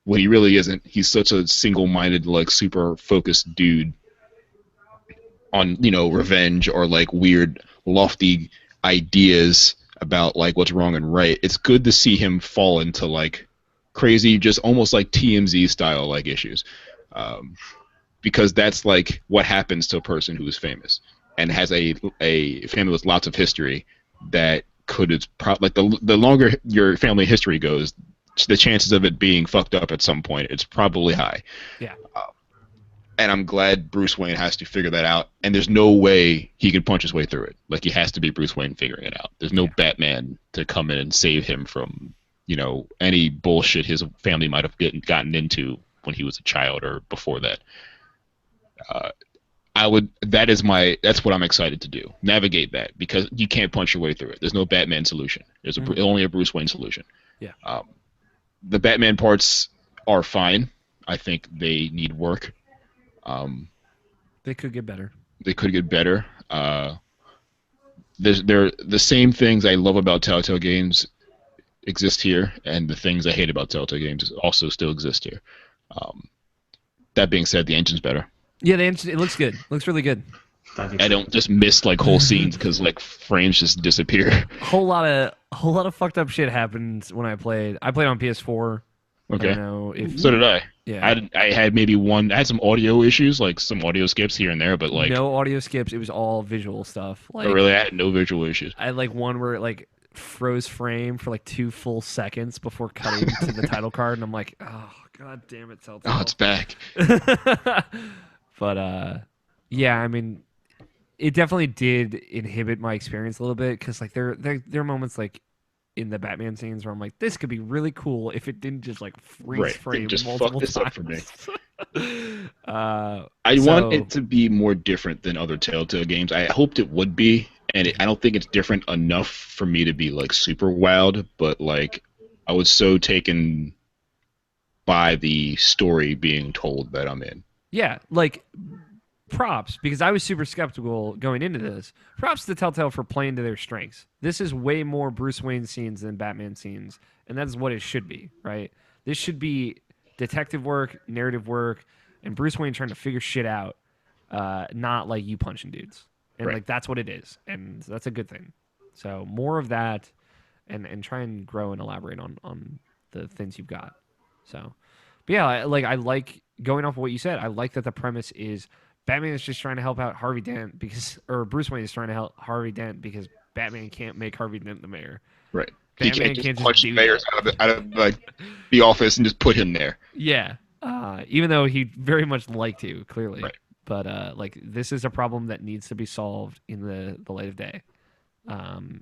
when he really isn't. He's such a single-minded, like, super focused dude on, revenge or like weird, lofty ideas about like what's wrong and right. It's good to see him fall into like crazy, just almost like TMZ style like issues, because that's like what happens to a person who is famous and has a family with lots of history. That could like the longer your family history goes, the chances of it being fucked up at some point, it's probably high. Yeah. And I'm glad Bruce Wayne has to figure that out. And there's no way he can punch his way through it. Like, he has to be Bruce Wayne figuring it out. There's no Batman to come in and save him from, any bullshit his family might have gotten into when he was a child or before that. That's what I'm excited to do. Navigate that, because you can't punch your way through it. There's no Batman solution. There's only a Bruce Wayne solution. Yeah. The Batman parts are fine. I think they need work. They could get better. They're the same things I love about Telltale games exist here, and the things I hate about Telltale games also still exist here. That being said, the engine's better. Yeah, the engine, it looks good. It looks really good. I don't just miss like whole scenes because like frames just disappear. A whole lot of fucked up shit happened when I played. I played on PS4. Okay. So did I. Yeah. I had maybe I had some audio issues, like some audio skips here and there, but like no audio skips. It was all visual stuff. Like, really, I had no visual issues. I had like one where it like froze frame for like 2 full seconds before cutting to the title card, and I'm like, oh god damn it, Telltale. Oh, it's back. But yeah, I mean, it definitely did inhibit my experience a little bit, because like there are moments like in the Batman scenes where I'm like, this could be really cool if it didn't just like freeze frame just multiple fuck this times. up for me. I want it to be more different than other Telltale games. I hoped it would be, and I don't think it's different enough for me to be like super wowed. But like, I was so taken by the story being told that I'm in. Yeah, like, props, because I was super skeptical going into this. Props to Telltale for playing to their strengths. This is way more Bruce Wayne scenes than Batman scenes, and that's what it should be, right? This should be detective work, narrative work, and Bruce Wayne trying to figure shit out, not like you punching dudes. And like, that's what it is, and that's a good thing. So more of that, and try and grow and elaborate on the things you've got. So, but yeah, I like going off of what you said. I like that the premise is Batman is just trying to help out Harvey Dent or Bruce Wayne is trying to help Harvey Dent because Batman can't make Harvey Dent the mayor. Right. Batman he can't just punch the mayor out of like the office and just put him there. Yeah. Even though he very much like to, clearly. Right. But like, this is a problem that needs to be solved in the light of day. While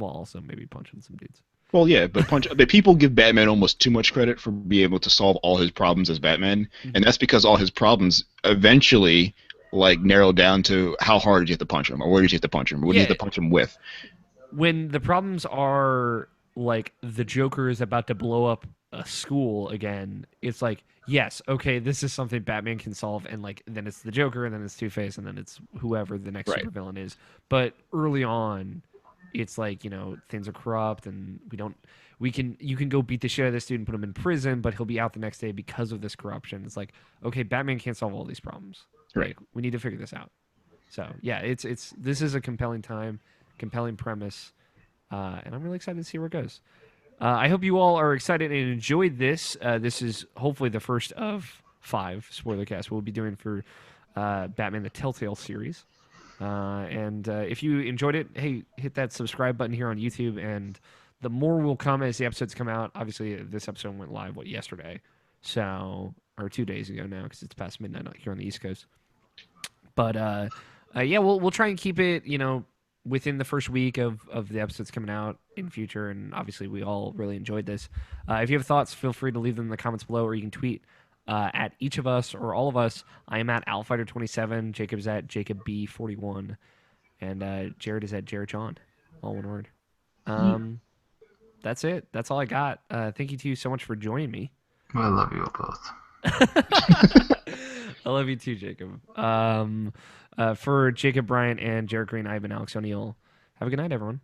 also maybe punching some dudes. Well, yeah, but people give Batman almost too much credit for being able to solve all his problems as Batman, and that's because all his problems eventually like narrow down to how hard did you have to punch him, or where did you have to punch him, or what did you have to punch him with. When the problems are like the Joker is about to blow up a school again, it's like, yes, okay, this is something Batman can solve, and like then it's the Joker, and then it's Two-Face, and then it's whoever the next supervillain is. But early on, it's like, things are corrupt, and you can go beat the shit out of this dude and put him in prison, but he'll be out the next day because of this corruption. It's like, okay, Batman can't solve all these problems. Right. Like, we need to figure this out. So yeah, this is a compelling time, compelling premise, and I'm really excited to see where it goes. I hope you all are excited and enjoyed this. This is hopefully the first of 5 Spoilercast we'll be doing for Batman the Telltale series. And if you enjoyed it, hey, hit that subscribe button here on YouTube, and the more will come as the episodes come out. Obviously, this episode went live, yesterday? So, or 2 days ago now, because it's past midnight here on the East Coast. But, yeah, we'll try and keep it, within the first week of the episodes coming out in future. And obviously, we all really enjoyed this. If you have thoughts, feel free to leave them in the comments below, or you can tweet at each of us or all of us. I am at Alfighter27. Jacob's at JacobB41. And Jarrett is at Jarrett John. All one word. That's it. That's all I got. Thank you to you so much for joining me. I love you both. I love you too, Jacob. For Jacob Bryant and Jarrett Green, I've been Alex O'Neill. Have a good night, everyone.